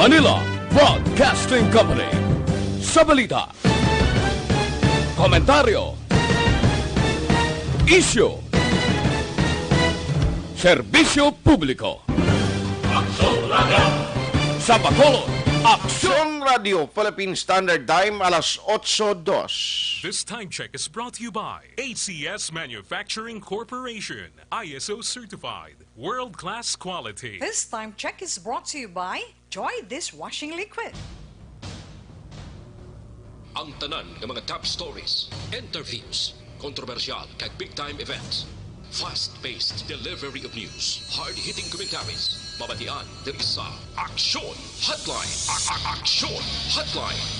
Manila Broadcasting Company. Sa balita, komentaryo, isyu, serbisyo publiko. Sa Bacolod, Aksyon Radio Philippine Standard Time, alas 8:02. This time check is brought to you by ACS Manufacturing Corporation, ISO certified, world-class quality. This time check is brought to you by Joy Dishwashing Liquid. Ang tanan ng mga top stories, interviews, kontrobersyal kag big-time events, fast-paced delivery of news, hard-hitting commentaries, babatian ng isa, Aksyon Hotline. Aksyon Hotline.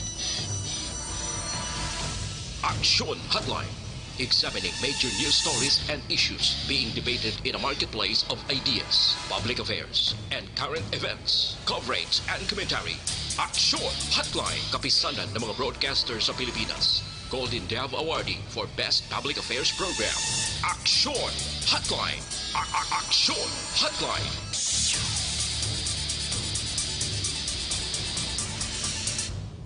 Aksyon Hotline. Examining major news stories and issues being debated in a marketplace of ideas, public affairs, and current events. Coverage and commentary. Aksyon Hotline. Kapisanan ng mga broadcasters sa Pilipinas. Golden Dove Awardee for Best Public Affairs Program. Aksyon Hotline. Aksyon Hotline.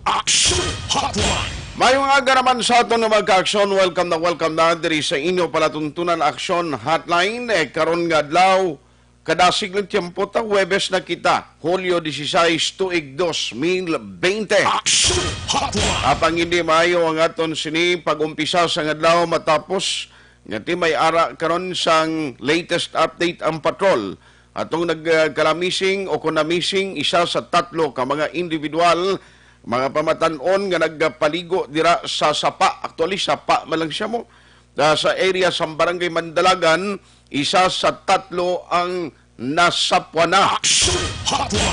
Aksyon Hotline. May mga garaman sa ato na magka-aksyon. Welcome na diri sa inyo palatuntunan Aksyon Hotline. Karon nga adlaw, kadasig ng tiyempo ta, Huwebes na kita, Hulyo 16, tuig 2020. Aksyon Hotline. Apang hindi maayo ang aton sini pag-umpisa sa adlaw matapos ngati may ara karon sang latest update ang patrol. Atong nagkalamising o kunamising isa sa tatlo ka mga individual, mga pamatanon nga nagpaligo dira sa sapa. Actually, sapa malang siya mo. Sa area sa Barangay Mandalagan, isa sa tatlo ang nasapwan na.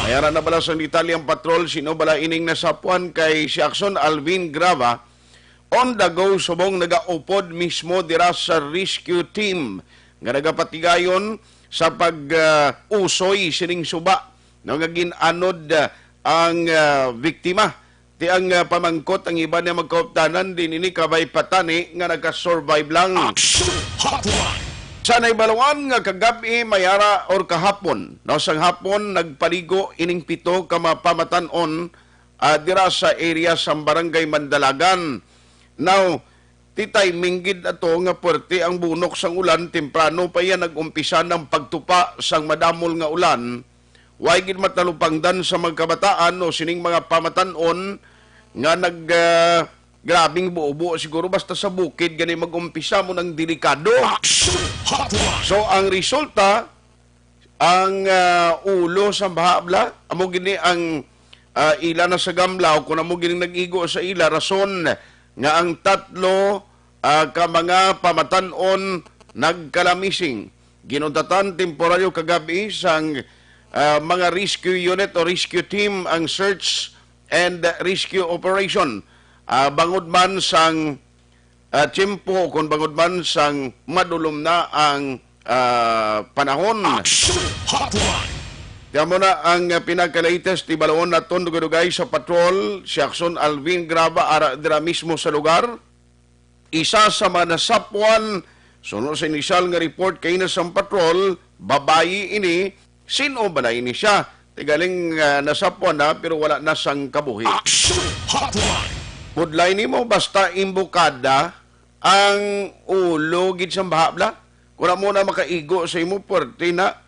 Mayara na bala sa Italian Patrol, sino bala ining nasapwan kay si Akson Alvin Grava. On the go, subong nagaupod mismo dira sa rescue team nga nagapatigayon sa pag-usoy sining suba na ginanod ang biktima. Di ang pamangkot ang iba na magkauptanan din ini kabay patani nga nagka-survive lang. Sa naibaluan nga kagabi mayara or kahapon. No, sang hapon nagpaligo ining pito ka mapamatanon dira sa area sa Barangay Mandalagan. Now, titay minggid ato nga puwerte ang bunok sang ulan, temprano pa yan nag-umpisa ng pagtupa sang madamol nga ulan. Waigid matalupangdan sa mga kabataan o sining mga pamatanon nga grabing buo-buo siguro basta sa bukid gani mag-umpisa mo ng delikado. So ang resulta ang ulo sa bahabla amo gini ang ila na sa gamlaw kung amo gini nag-igo sa ila rason nga ang tatlo ka mga pamatanon nagkalamising ginuntatan temporaryo kagabi sang mga rescue unit o rescue team ang search and rescue operation. Bangod man sang tiyempo, kung bangod man sang madulom na ang panahon. Kaya mo na ang pinaka-latest ibalawon na tundugay sa patrol, si Akson Alvin Grava ara dira mismo sa lugar. Isa sa mga nasapwan, sunod sa inisyal nga report kay na sa patrol, babayi ini. Sino ba na ini siya? Tigaling nasapwan na pero wala na sang kabuhi. Pudlay ni mo basta imbukada ang ulo gid sa bahabla. Kung mo na makaigo sa imo puwerte na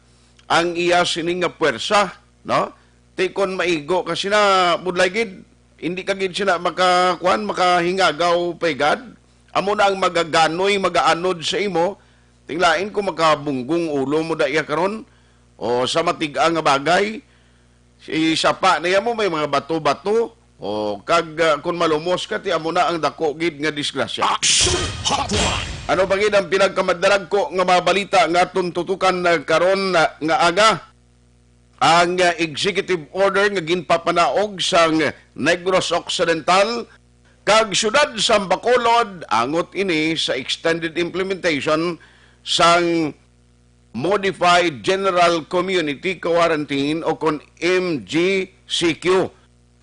ang iya sining nga puwersa, no? Tikon maigo kasi na pudlay gid hindi ka gid sila makahingagaw paigad. Amo na ang magaganoy, magaanod sa imo. Tinglain ko makabunggong ulo mo da iya karon. O sa matigang nga bagay, si sapa niya mo may mga bato-bato, o kag kung malumos ka, ti amo na ang dako gid nga disgrasya. Ano ba gid ang pinagkamadalag ko nga mga balita nga tuntutukan karon nga aga? Ang executive order nga ginpapanaog sang Negros Occidental kag syudad sa Bacolod angot ini sa extended implementation sang Modified General Community Quarantine o kon MGCQ.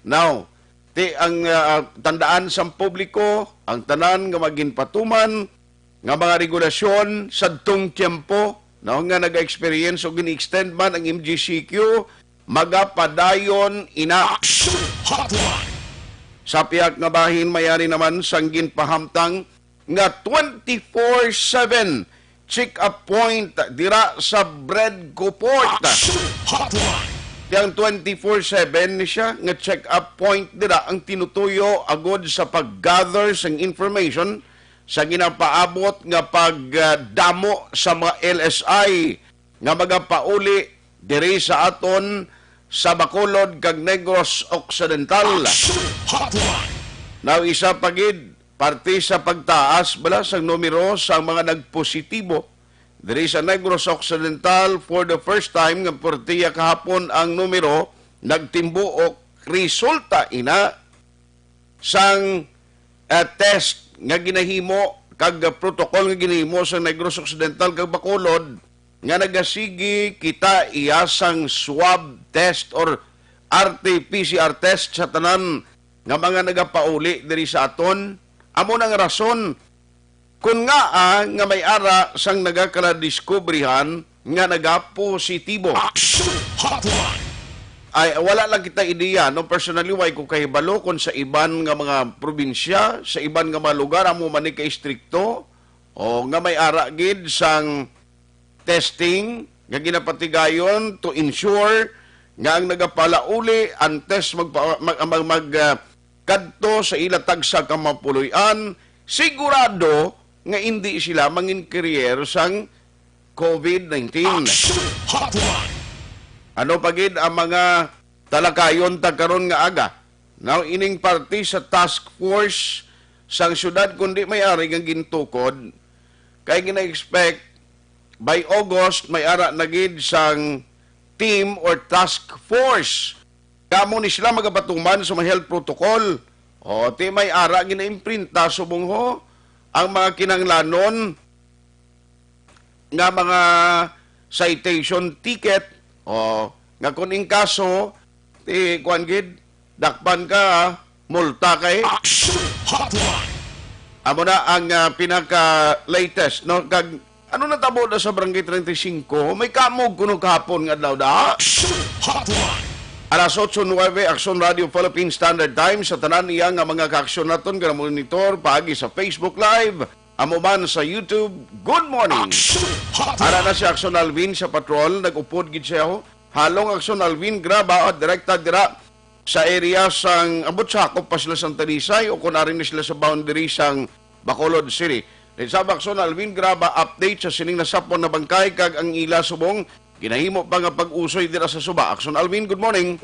Now, ang tandaan sa publiko, ang tanan nga maginpatuman, nga mga regulasyon sa tong tiyempo, no, nga nag-experience o gini-extend man ang MGCQ, magapadayon ina. Sa piyak nga bahin mayari naman sanggin pahamtang nga 24/7 check-up point dira sa Bredco Port. Yang 24/7 siya nga check-up point dira ang tinutuyo agod sa pag-gather sang information sa ginapaabot nga pagdamo sa mga LSI nga magapauli diri sa aton sa Bacolod kag Negros Occidental. Now isa pagid parte sa pagtaas bala sa numero sa mga nagpositibo diri sa Negros Occidental. For the first time nga portiya kahapon ang numero nagtimbuok resulta ina sang test nga ginahimo kag protocol nga ginahimo sa Negros Occidental kag Bacolod nga nagasigi kita iyasang swab test or RT-PCR test sa tanan nga mga nagapauli diri sa aton. Amo nang rason kung nga may ara sang nagakala-diskubrihan nga nagapositibo. Ay wala lang kita ideya no, personally way ko kahibalo kung sa iban nga mga probinsya, sa iban nga mga lugar amo man ni kay strikto o nga may ara gid sang testing nga ginapatigayon to ensure nga ang nagapalauli ang test kadto sa ilatag sa kamapuloy-an sigurado nga hindi sila mangin carrier sang COVID-19. Ano pagid ang mga talakayon tagkaron nga aga? Now ining party sa task force sang syudad kundi may-ari nga gintukod kay gina-expect by August may ara nagid sang team or task force. Kamo ni sila magapatuman sa mga health protocol. O ti may ara gina-imprinta subong ho ang mga kinanglanon nga mga citation ticket o nga kuning kaso ti kuan gid dakpan ka multa kay. Amo na ang pinaka latest no kag ano natabo na sa Barangay 35 may kamog kuno kahapon nga daw da. Alas 8:09 Aksyon Radio Philippine Standard Time sa tanan niya nga mga kaaksyon naton nga monitor paagi sa Facebook Live amo man sa YouTube. Good morning. Ara na si Aksyon Alvin sa patrol nagupod gid siya ho. Halong Aksyon Alvin graba at direkta dira sa area sang abot sakop pa sila sang Talisay o kun arin sila sa boundary sang Bacolod City. Sa Aksyon Alvin graba update sa sining nasapon na bangkay kag ang ila subong ginahimo pa nga pag-usoy dira sa Suba. Aksyon Alvin, good morning.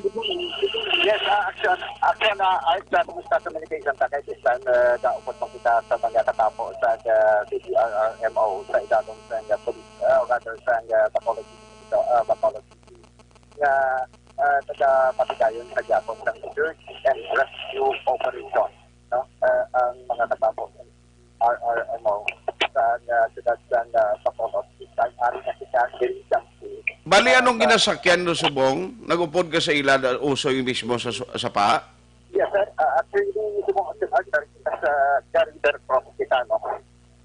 Yes, Aksyon, ay kumusta sa communication ta kay Istan daupot mo kita sa mga katapo sa CDRRMO sa idadong sa police o rather sa Bacolod nga taga-patigayon sa Japon sa search and rescue operation, no? Ang mga katapo RRMO sa siyudad ng Bacolod. Ari na kita Bali, anong ginasakyan no subong? Nagupod ka sa ila usoy mismo sa pa? Yes, sir. Actually, subong sa river cross kita, no?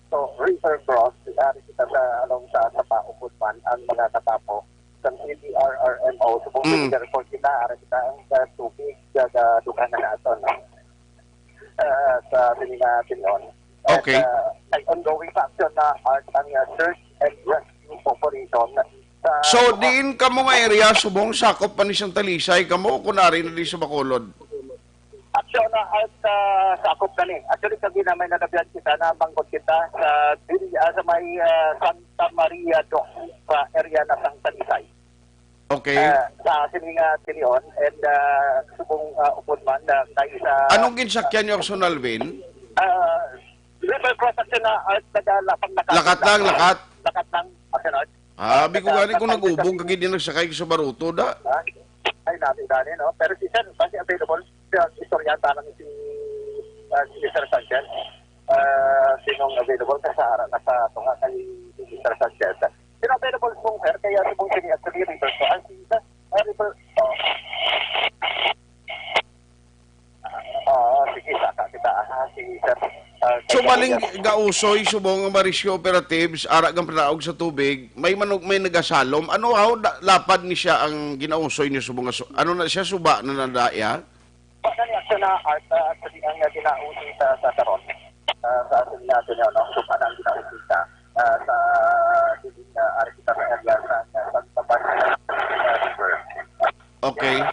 So, river cross, ari kita sa along sa pa upod man ang mga katapo sa CDRRMO. Subong river cross kita, ari kita ang tubig sa dukan na aton, no? Sa Pilipinas yon. Okay. Ay ongoing action na ang search and rescue operation. So, diin ka mo nga area, subong sakop pa ni siyang Talisay, ka mo, kunari na di sa Bacolod? Action na at sakop na ni. Actually, sabi namin nagabyan kita na bangkot kita sa may Santa Maria do sa area na sang Talisay. Okay. Sa sininga tilion and subong upod man tayo sa... Anong ginsakyan niyo, Aksyon Alvin? River cross action na at lapang lakat lang, lakat? Lakat lang, action. Abi ko gani kung nag-ubong kagid din nagsakay sa Baruto da. Ay natin dali, no? Pero si Sir, kasi available sa istoryanta lang si Mr. Sanchez. Sinong available sa Sahara na sa tunga kay Mr. Sanchez. Sinong available kung Sir, kaya subong sini at sabi river. So, ang sisa, river, sige, saka kita, si Sir. So, galing gausoy subong ang Marisio Operatives ara gang panaog sa tubig, may nagasalom. Ano lapad ni siya ang ginausoy niyo subong ano na siya suba na nadaya? Baka niya siya na art actually ang ginausin sa taron. Sa atin natin yun, no? So, parang ginausin sa diling arkita sa area sa tapat river. Okay.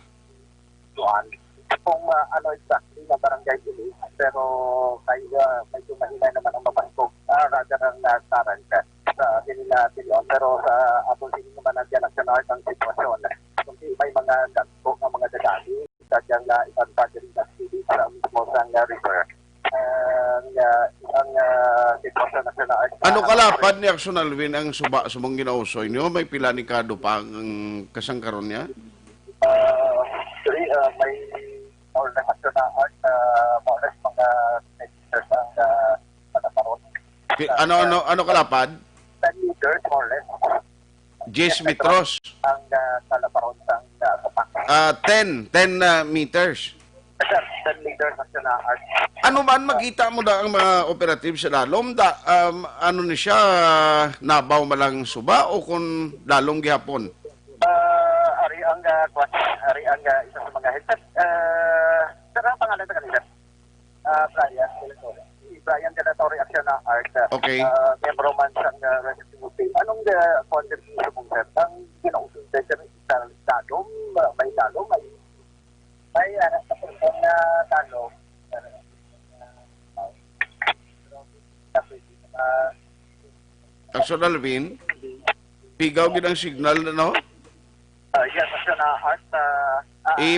Doon. Kung ano exactly na barangay dili, pero medyo mahina naman ang mapasok rather than nasaran sa nila yun. Pero sa ato din naman nandiyan ang art ang sitwasyon. Kung may mga dagpo ng mga dadali, sadyang ibang pagdating na city sa mismo sa river. Ang sitwasyon na sila art. Ano kalapad ni Action Alvin ang suba subong ginausoy niyo? May pila ni kado pa ang kasangkaron niya? Actually, may more or less action na art, more or less mga meters ang pataparon. Ano kalapad? 10 meters, more or less. 10 metros. Ang kalaparon sa tapak. 10 meters. 10 meters action na art. Ano man makita mo da ang mga operatives sa lalom da ano ni siya nabaw malang suba o kung lalong gihapon? Ari ang isa sa mga headset. Saan ang pangalan sa kanila? Brian Ganatory Action na Art. Okay. Membro man sa rescue team. Anong contribution mong sir? Ang ginausong session sa dalom, may dalom, may dalom. Action Alvin, pigaw gid ang signal no? Yes, Action na Art.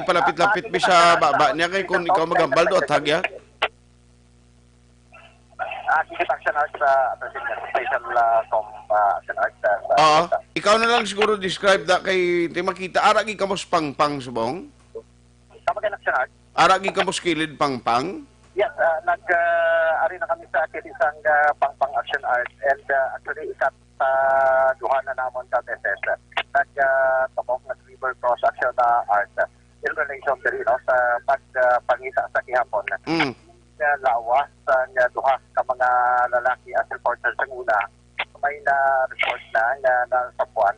Palapit-lapit mi sa baba niya kay kung ikaw magambal do at hagya. Akit Action Art sa special Action Art. Oo. Ikaw na lang siguro describe da kay di makita aragi kamos pangpang subong. Kamagan Action Art. Aragi kamos kilid pangpang. Yes, ari na kami sa isang pang Action Art and actually ikat duha na namon sa beses. Nagtabok na River Cross Action Art in relation to sa pagpangita sa gihapon. Lawas sa duha ka mga lalaki as reporter sa una, may na-report na nasapuan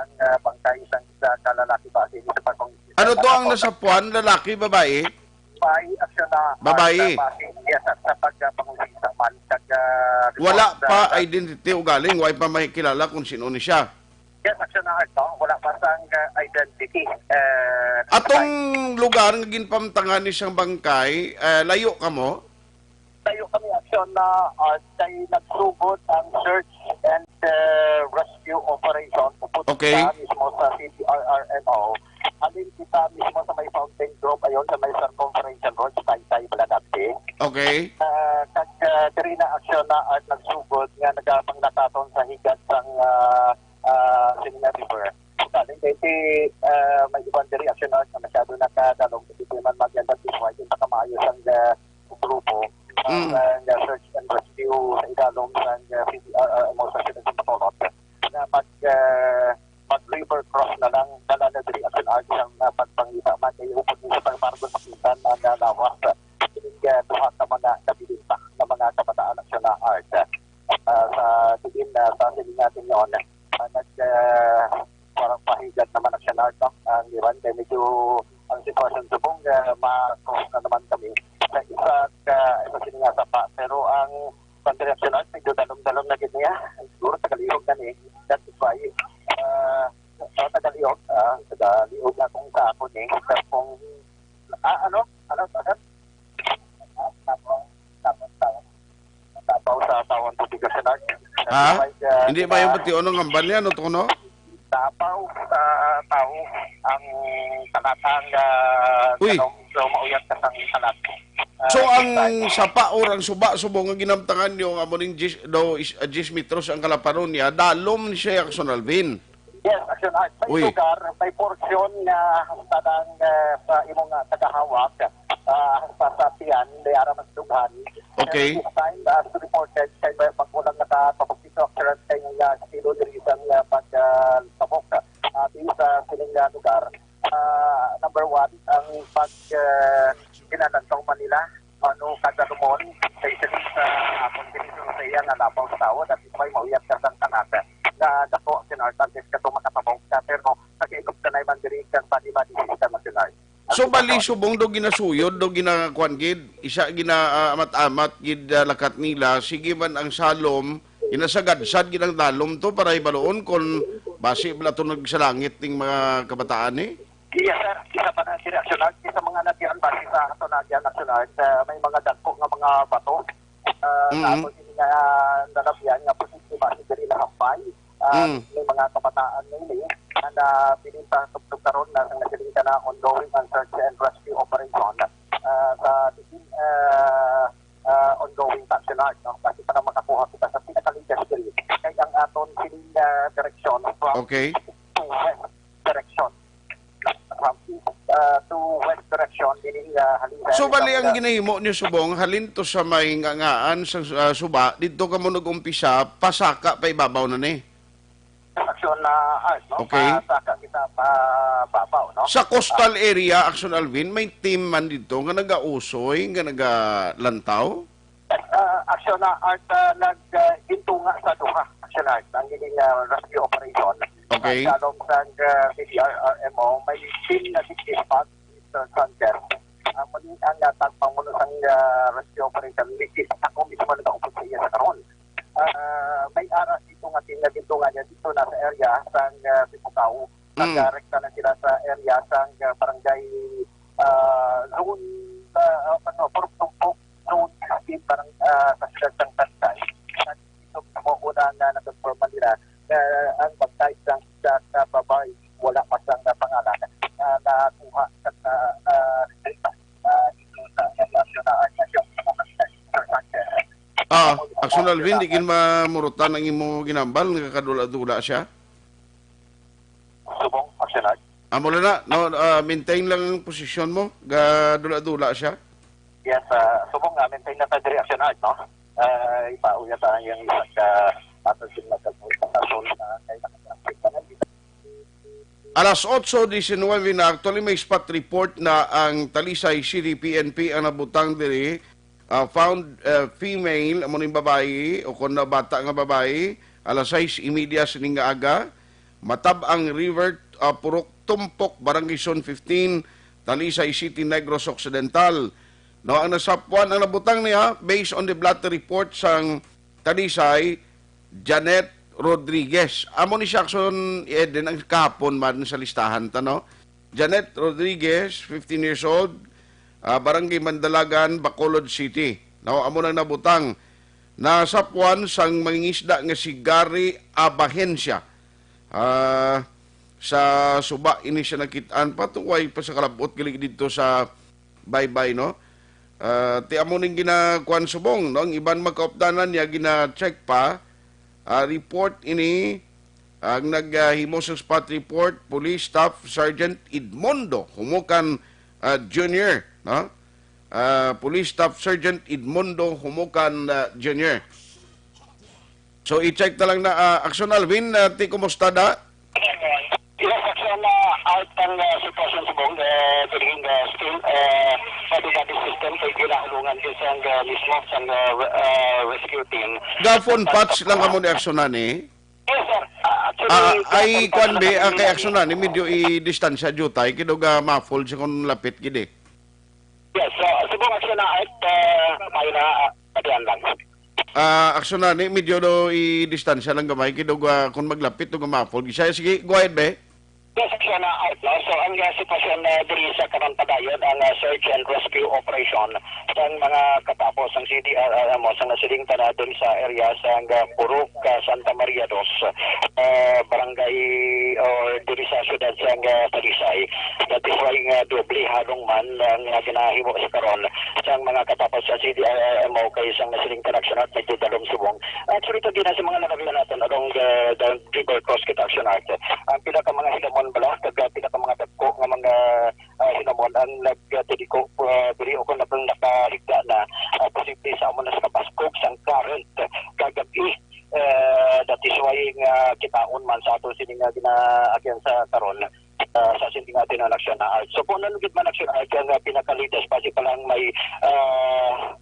ang bangkay isang isa ka lalaki ba sa pagkong. Ano to ang nasapuan, lalaki, babae? May action na babae. Yes, sa pagpangusig sa man. Wala pa identity o galing, wala pa makikilala kung sino ni siya. Yes, action na art, wala pa sang identity. Atong lugar nga ginpamtangan ni siyang bangkay, layo ka mo? Tayo kami action na art kay nagsugod ang search and rescue operation. Okay. Mismo sa CPRRNO. Alin kita mismo sa may fountain group ayon sa may circumferential road sa Taytay, Baladapte. Okay. Kag diri na action na art nagsugod nga nagapang nakaton sa higat sang Sinina River. Dali kay may ibang diri action art na masyado nakadalong kasi man magyanda disway yung pagkamayos ang grupo. Ang search and rescue sa idalong ng CPRRNO sa Sinina na mag-river cross na lang dala na diri action art ang pagpangita man kay upod sa pagpargon makitan ang lawas duha ka mga kabilita na mga kabataan action na art sa tigin sa siling natin noon parang pahigat naman action art ang iban kay medyo ang sitwasyon subong ma-cross na naman kami sa isa siling nga pa pero ang pag-reaction art medyo dalom-dalom na ganyan siguro sa kalihog na ni that's why sa tagaliyog na kung sa ako ni kung ano tapaw sa tawang tubig kasi na Hindi ba yung pati onong ambal niya no to no? Tapaw tao ang talatang so mauyat ka sang talat. So ang sapa or ang suba subong nga ginamtangan niyo nga mo ning 10 metros ang kalaparon niya dalom siya Action Alvin. Yes, Action Art. May lugar, may porsyon na tanang sa imong tagahawak sa tiyan, hindi ara mas dughan. Okay. This time, as reported, kay magkulang nakatapos dito, current kay nga kilo dirisan pagtabok sa siling lugar. Number one, ang ginanantong Manila, ano, kada lumon, kay sa akong nalabaw sa tao at may mauyat ka sa kanata. Na dako sinartantes ka ito makatabong ka pero nag-iikop ka na iman diri kang padi-badi sa nasyonal. So bali subong do ginasuyod do ginakuan gid isa gina amat-amat gid lakat nila sige man ang salom inasagad-sad gid ang dalom to para ibaloon kon base bala to nagsalangit ning mga kabataan eh. Iya sir, isa pa na si nasyonal sa mga nagyan base sa ato nagyan nasyonal may mga dagko nga mga bato. Tapos hindi nga nalabyan nga posible base diri lahampay. May mga kabataan nila na pinintang tugtugaron na nagaling ka na ongoing and search and rescue operation sa ongoing national. No? Kasi para makakuha kita sa pinakaligas diri. Kaya ang aton sining direksyon from to west direction. From east to west direction. Meaning, so bali ang ginahimo niyo subong halin to sa may ngangaan sa suba dito ka mo nag-umpisa pasaka pa ibabaw na ni. Aksyon na art, no? Pasaka kita pa babaw, no? Sa coastal area, Action Alvin, may team man dito nga nag-ausoy, nga nag-lantaw? Aksyon na art nag-intunga sa duha. Action art, ang gining rescue operation. Okay. Kalong sa PDRRMO, may team na dispatch Mr. Sanchez. Muli ang tagpangulo sa rescue operation, which is ako mismo nag-upos sa iya sa karon. May aras dito nga tinagintong niya dito na sa area sang Sipukaw. Nagrekta na sila sa area sang barangay zone Purtumpok zone 16 barang sa siyad ng Tantay. Dito mo una na nag-forma nila ang pagtay sang sa babay wala pa sang pangalan nakuha sa resulta dito sa national yung Action Alvin, di kin mamurutan ang imo ginambal, nakakadula-dula siya? Subong, Action Art. Amo na, no, maintain lang ang posisyon mo, gadula-dula siya? Yes, subong nga, maintain na sa Action Art, no? Ipauya tayo yung isang patasin na sa Alas 8:19 na actually may spot report na ang Talisay City PNP ang nabutang diri found female amo ning babae o kon na bata nga babae alas 6:30 sining nga aga matab ang river Purok Tumpok Barangay Zone 15 Talisay City Negros Occidental. No ang nasapuan ang nabutang niya based on the blood report sang Talisay Janet Rodriguez. Amo ni Jackson Eden ang kahapon man sa listahan ta no. Janet Rodriguez, 15 years old, Barangay Mandalagan, Bacolod City. Now, amo nang nabutang na sapuan sang mangingisda nga si Gary Abahensya. Sa suba ini siya nakitaan patuway pa sa kalabot gilig dito sa Baybay no. Ti amo ning ginakuan subong no, ang iban magkaupdanan niya gina-check pa report ini ang naghimo sa spot report Police Staff Sergeant Edmondo Humukan Jr. No? Police Staff Sergeant Edmondo Humukan Jr. So i-check na lang na Action Alvin, ti kumusta da? Yes, Action out ang sitwasyon sa buong during still pati system kay ginahulungan din sa mismo sa rescue team. Gafon patch lang kamo ni Action ani. Yes, sir. Actually, ay kwan be kay Action ani medyo i-distansya jutay kinuga ma-fold siya kung lapit gidi. Yes, subong Action out may na patian lang. Action ani medyo do i-distansya lang gamay kinuga kung maglapit ug ma-fold siya. Sige, go ahead be. Yes, Action out. So ang sitwasyon diri sa karon padayon ang search and rescue operation sa mga katapos ang CDRRMO sa nasiling na diri sa area sa Purok Santa Maria dos barangay or diri sa syudad sa Talisay. That is why doble halong man ang ginahimo sa karon sa mga katapos sa CDRRMO kay sa nasiling connection at nagdudalong subong. Actually ito din sa mga nakabilan natin along the river cross action art. Ang pila ka mga hilamon bala kag pila ka mga dagko nga mga hinamon ang nagtidiko diri o kung nakaligda na posible sa amo na sa kapaskog sang current kagabi that is why kitaon man sa ato sining ginaagyan sa karon sa pwede nga tinanaksyon na art. So kung nanugid man aksyon art, yung pinaka-latest, pasi pa lang may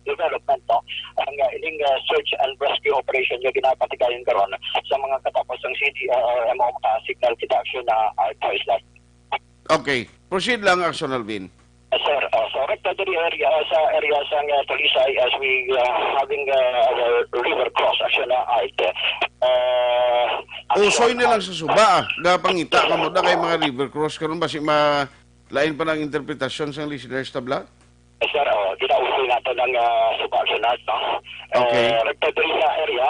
development, no? Ang iling search and rescue operation yung ginapatigayon karon sa mga katapos ng CDRRMO signal kita aksyon na art house. Okay. Proceed lang, Action Alvin. Sir, so rectatory area sa area sa Talisay as we having our river cross action na art. Usoy nilang sa suba. Gapangita ka mo na kay mga river cross karon basi lain pa ng interpretasyon sa listeners tabla. Sir, ginausoy nato ng suba action art, no? Okay. Rectatory sa area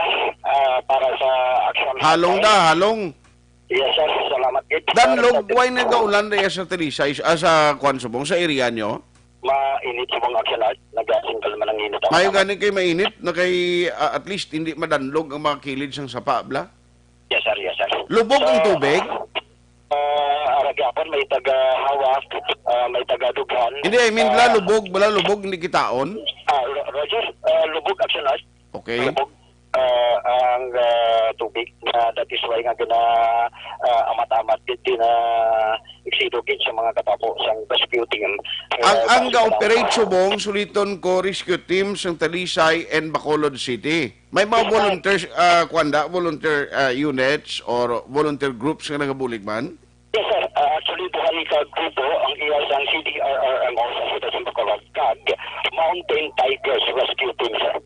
para sa action. Halong da, halong. Yes, sir. Salamat. Danlog, why nagaulan na sa Talisay, sa Kwansubong, sa area nyo? Mainit sa mga action art. Nag-asingkal man ang init. Mayo gani kay mainit, na kay at least hindi madanlog ang mga kilid sang sapa, bla? Yes, sir. Yes, sir. Lubog ang tubig? Aragapon, may taga-hawak, may taga-dughan. Hindi, I mean, bla, lubog, hindi kitaon? Roger, lubog action art. Okay. Lubog ang tubig na that is why nga gina amat-amat din na iksidogin sa mga katapo sang rescue team. Ang ga-operate subong, suliton ko rescue team sang Talisay and Bacolod City. May mga volunteers, volunteer units or volunteer groups nga nagabulig man? Yes, sir. Actually, buhay ka grupo ang iya sang CDRRMO sa Sita sa Bacolod kag Mountain Tigers Rescue Team, sir.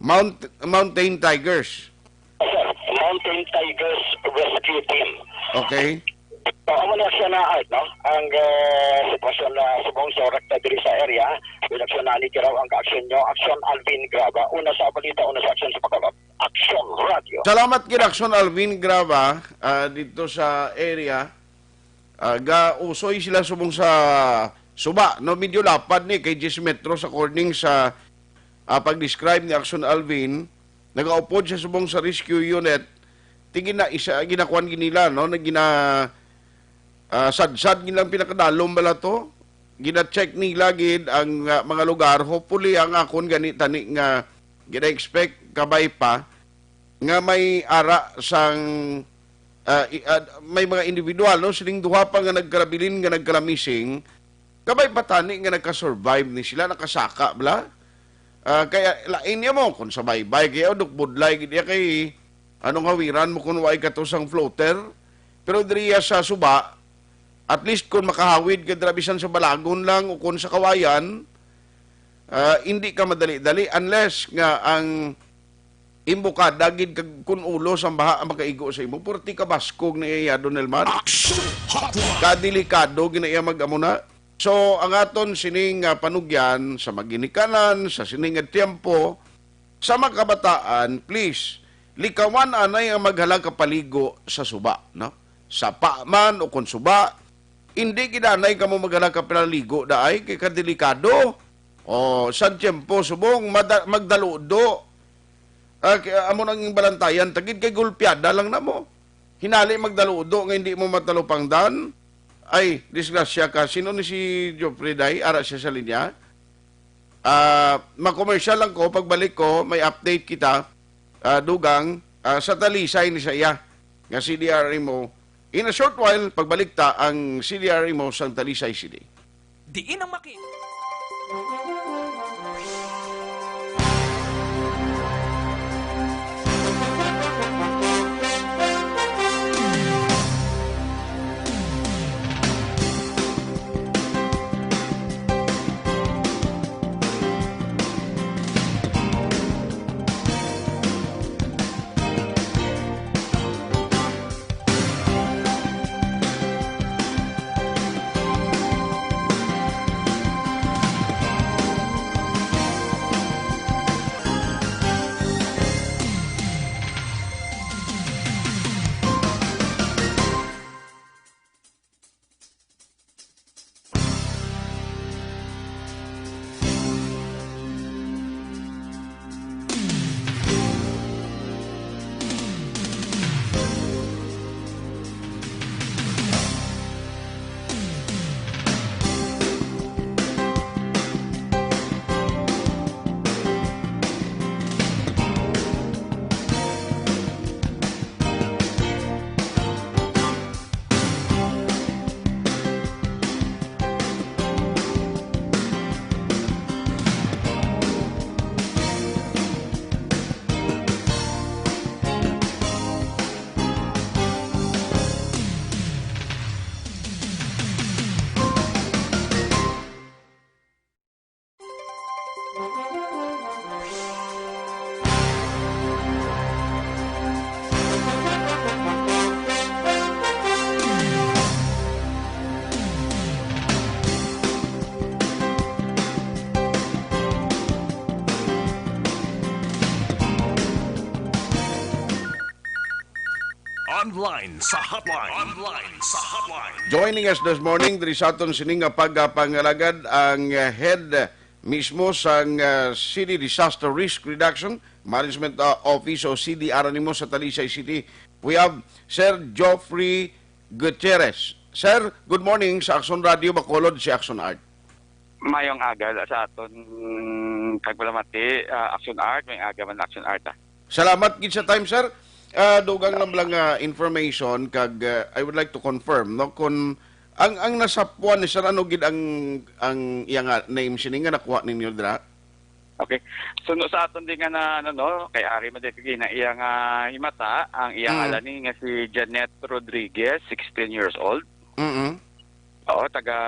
Mountain Tigers. Sir, Mountain Tigers Rescue Team. Okay. Amo na siya na art, no? Ang sitwasyon na subong sa rekta diri sa area, pinaksyon na ni Kiraw ang action nyo, Action Alvin Graba, una sa balita, una sa action sa Bacolod. Action Radio. Salamat kay Action Alvin Graba dito sa area. Ga-usoy sila subong sa suba, no? Medyo lapad ni kay 10 metros according sa pag-describe ni Action Alvin. Nagaupod siya subong sa rescue unit. Tingin na ginakuan ginila, no? Sad-sad nilang pinakadalom bala to. Gina-check nila gid ang mga lugar. Hopefully ang akon tani nga gina-expect kabay pa nga may ara sang may mga individual, no? Siling duha pa nga nagkarabilin nga nagkalamising. Kabay patani nga nagka-survive ni sila, nakasaka bala. Kaya lain niya mo kung sa baybay kaya budlay gid kay anong hawiran mo kung way katusang floater. Pero diriya sa suba, at least kung makahawid ka drabisan sa balagon lang o kung sa kawayan, hindi ka madali-dali unless nga ang imbukada gid kag kun ulo sa baha ang makaigo sa imo. Purti ka baskog na iya Donelman. Kadelikado ginaya mag-amuna. So, ang aton sining panugyan sa maginikanan, sa sining tiempo, sa mga kabataan, please, likawan anay ang maghalang kapaligo sa suba, no? Sa paman o kung suba, hindi kinanay ka mo maghalang kapaligo daay kay kadelikado. O, sa tiempo, subong, magdaludo. Amo nang balantayan, tagid kay gulpiada lang na mo. Hinali magdaludo nga hindi mo matalupang dan. Ay, disgrasya ka. Sino ni si Joffrey Day? Ara siya sa linya. Mag-commercial lang ko. Pagbalik ko, may update kita. Dugang, sa Talisay ni saya. Nga CDRMO. In a short while, pagbalik ta ang CDRMO sa Talisay City. Diin ang makita. Online sa hotline. Online sa hotline. Joining us this morning, diri sa aton sining nga pagpangalagad ang head mismo sa City Disaster Risk Reduction Management Office o CDR nimo sa Talisay City. We have Sir Geoffrey Gutierrez. Sir, good morning sa Action Radio Bacolod si Action Art. Mayong aga sa aton kagbalamati Action Art, may aga man Action Art. Salamat gid sa time, sir. Dugang lang information kag I would like to confirm no kung ang nasapuan ni sir ano gid ang iyang name sini nga nakuha ninyo dira. Okay. So no, sa aton din nga na kay ari man din na iyang himata ang iyang alani nga si Janet Rodriguez, 16 years old. Oo, taga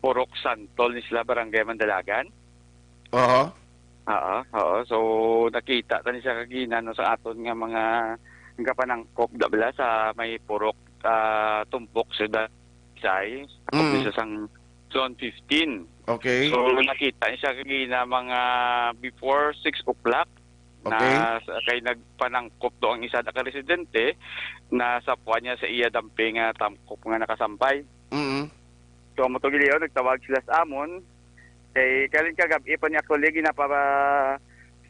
Purok Santol ni sila Barangay Mandalagan. Oo. So nakita tani siya kagina no sa aton nga mga kapanangkop dabla sa may Purok Tumpok sa Talisay. Sa sang Zone 15. Okay. So nakita siya kagina mga before 6 o'clock. Okay. Na kay nagpanangkop do ang isa ka residente na sapuan niya sa iya damping nga tamkop nga nakasampay. So motogiliyo nagtawag sila sa amon kay kalin kagabi pa niya kolegi na para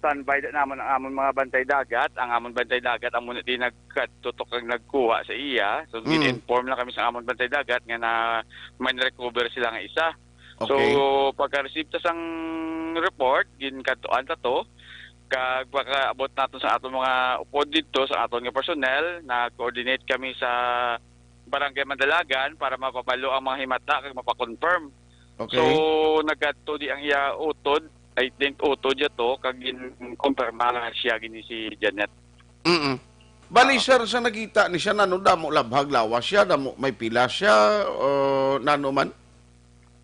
standby namon ang amon mga bantay dagat. Ang amon bantay dagat amo na di nagtutok ang nagkuha sa iya. So gin-inform lang kami sa amon bantay dagat nga na may recover sila nga isa. Okay. So pagka-receive ta sang report gin kadtuan ta to kag pagkaabot nato sa aton mga upod dito sa aton nga personnel, na-coordinate kami sa Barangay Mandalagan para mapabalo ang mga himata kag mapakonfirm. Okay. So nagadto di ang iya utod, I think utod ya to kag confirma nga siya gini si Janet. Bali sir sa nakita ni siya nano damo labhag lawas siya damo may pila siya o nano man?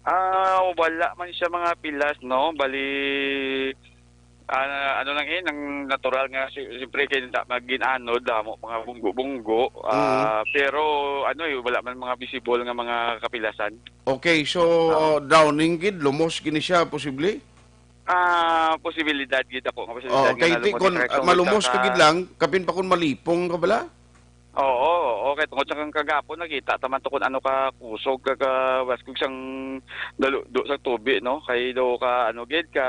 Wala man siya mga pilas no, bali ano lang ang natural nga siyempre kay mag-inano damo mga bunggo-bunggo pero wala man mga visible nga mga kapilasan. Okay, so drowning gid lumos gini siya posible? Posibilidad gid ako nga posibilidad okay, nga kun malumos ka gid lang kapin pa kun malipong ka bala? Oo, okay. Tungkol sa kang kagapon, nakita taman to kung ano ka kusog, waskog sang do sa tubi, no? Kay do ka, gid ka,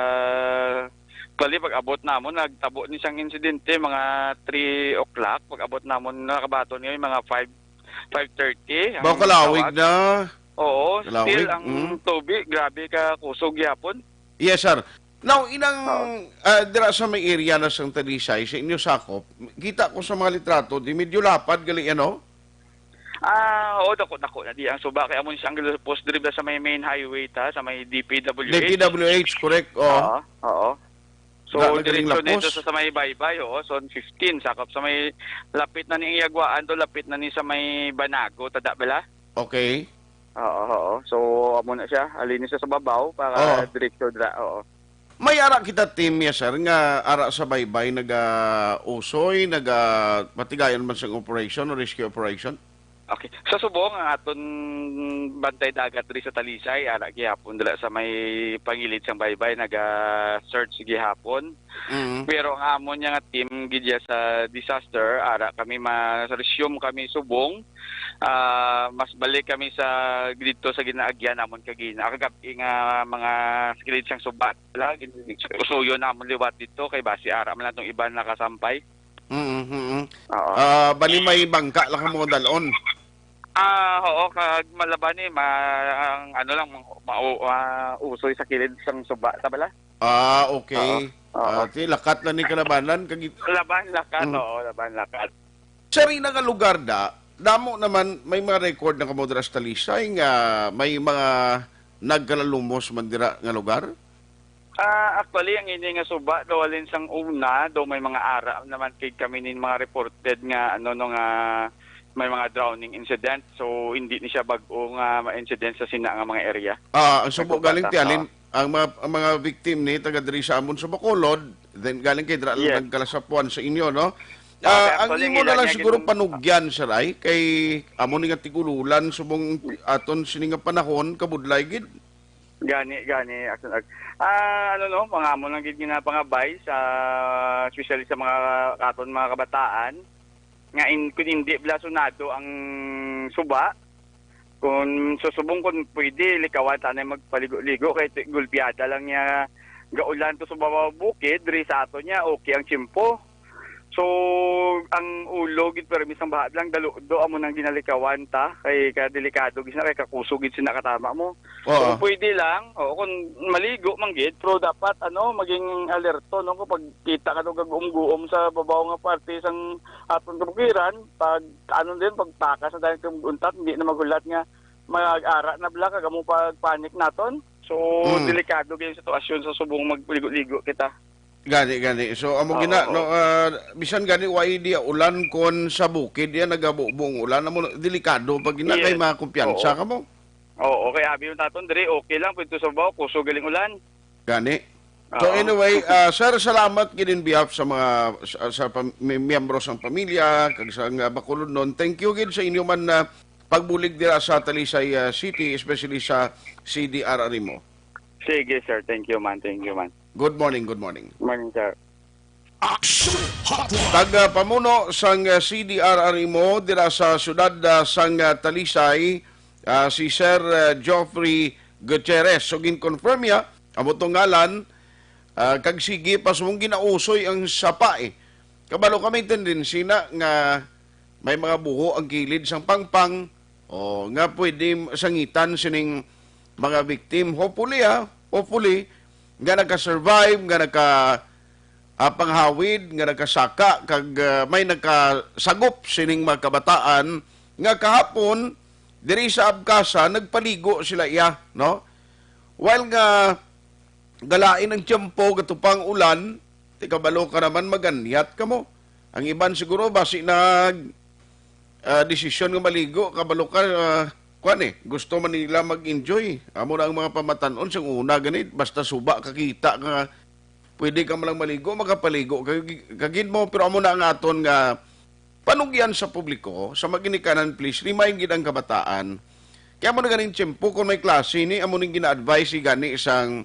kali pag-abot namon, nagtabo ni siyang insidente, mga 3 o'clock, pag-abot namon, nakabaton ngayon, mga 5:30. Bawa kalawig na. Oo, kalawig. Still ang tubi, grabe ka kusog yapon. Yes, sir. Now, dira sa may area na sang Talisay, sa inyo sakop, kita ko sa mga litrato, di medyo lapad, gali ano? Oo, dako na di. Ang suba, kaya mo siyang post drive sa may main highway sa may DPWH. DPWH, correct? Oo. So, direksyon nito sa may baybay, Zone 15, sakop sa may lapit na ni Iyagwaan, lapit na ni sa may Banago, tada bala? Okay. Oo. So, amo na siya, alinis siya sa babaw, para direksyon May ara kita team ya sir nga ara sa baybay naga-usoy, patigayon man sa operation o rescue operation? Okay. Sa subong ang aton bantay dagat diri sa Talisay ara gihapon dala sa may pangilid sang baybay naga-search gihapon. Pero ang amon nga team gidya sa disaster ara kami ma-resume kami subong. Mas balik kami sa dito sa ginaagyan namon kagina kagabi nga mga skilid siyang subat lagi usuyo namon liwat dito kay basi ara man natong iban nakasampay. Bali may bangka lang mo dalon. Oo, kag malaban lang usoy sa kilid sang suba ta bala. Okay. Lakat na ni kalabanan kag laban lakat. Sa rin nga lugar damo naman may mga record na kamodras Talisay nga may mga nagkalalumos man dira nga lugar? Actually, ang ini nga suba, walin sang una, may mga ara naman kay kami nin mga reported nga may mga drowning incident. So, hindi ni siya bago nga ma-incident sa sina nga mga area. Ang subo galing ti alin, ang mga victim ni taga diri sa amon sa Bacolod, then galing kay dira lang nagkalasapuan sa inyo, no? Ang imo na lang siguro panugyan sir ay kay amo ni nga tigululan subong aton sini nga panahon kabudlay gid. Gani mga amo lang gid ginapangabay sa especially sa mga katon mga kabataan kung hindi blasunado ang suba, kung susubong kung pwede, likawan tanay magpaligo-ligo, kahit gulpiada lang niya gaulan to sa baba bukid, diri sa ato niya, okay ang tsimpo. So, ang ulo, gid permis ang bahad lang, do amo nang ginalikawan ta, kay kadelikado, gid na, kay kakusugid sinakatama mo. So, pwede lang, kung maligo, manggid, pero dapat, maging alerto, no, kapag kita ka nung gag-guom sa babaw nga parte sang atong kabukiran, pagtakas na dahil kamuntat, hindi na magulat nga, mag-ara na bla, kagamo pag-panic naton. So, delikado gid sitwasyon sa subong magligo-ligo kita. Gani. So, amo gina, bisan gani, why di ulan kon sa bukid, yan nagabubong ulan, amo delikado, pag gina, kay mga kumpiyansa ka mo. Oo, kaya abi yung taton, diri, okay lang, pwede sa baw, kuso galing ulan. Gani. So, anyway, sir, salamat ginin behalf sa mga, miyembro ng pamilya, kag sa bakulod nun. Thank you gid sa inyo man na pagbulig dira sa Talisay City, especially sa CDRRI mo. Sige, sir. Thank you, man. Good morning. Morning, sir. Pamuno sang CDRRI mo dira sa syudad sang Talisay, si Sir Geoffrey Gutierrez. So ginconfirm niya amo tong ngalan, kag sige pas mong ginausoy ang sapa Kabalo kami tendency na nga may mga buho ang kilid sang pangpang o nga pwede sangitan sining mga victim. Hopefully nga naka-survive, nga panghawid, nga nakasaka, kag may nakasagop sining mga kabataan, nga kahapon, diri sa Abkasa, nagpaligo sila no? While nga galain ang tiyempo, katupang ulan, tikabalo ka naman maganyat ka mo. Ang iban siguro, basi desisyon nga maligo, kabalo ka, gusto man nila mag-enjoy. Amo na ang mga pamatanon sa una ganit, basta suba kakita ka, pwede ka malang maligo, magapaligo kagid mo. Pero amo na ang aton nga panugyan sa publiko, sa maginikanan, please remind gid ang kabataan. Kaya mo na ganing tiyempo kung may klase ni, amo ning gina-advise gani isang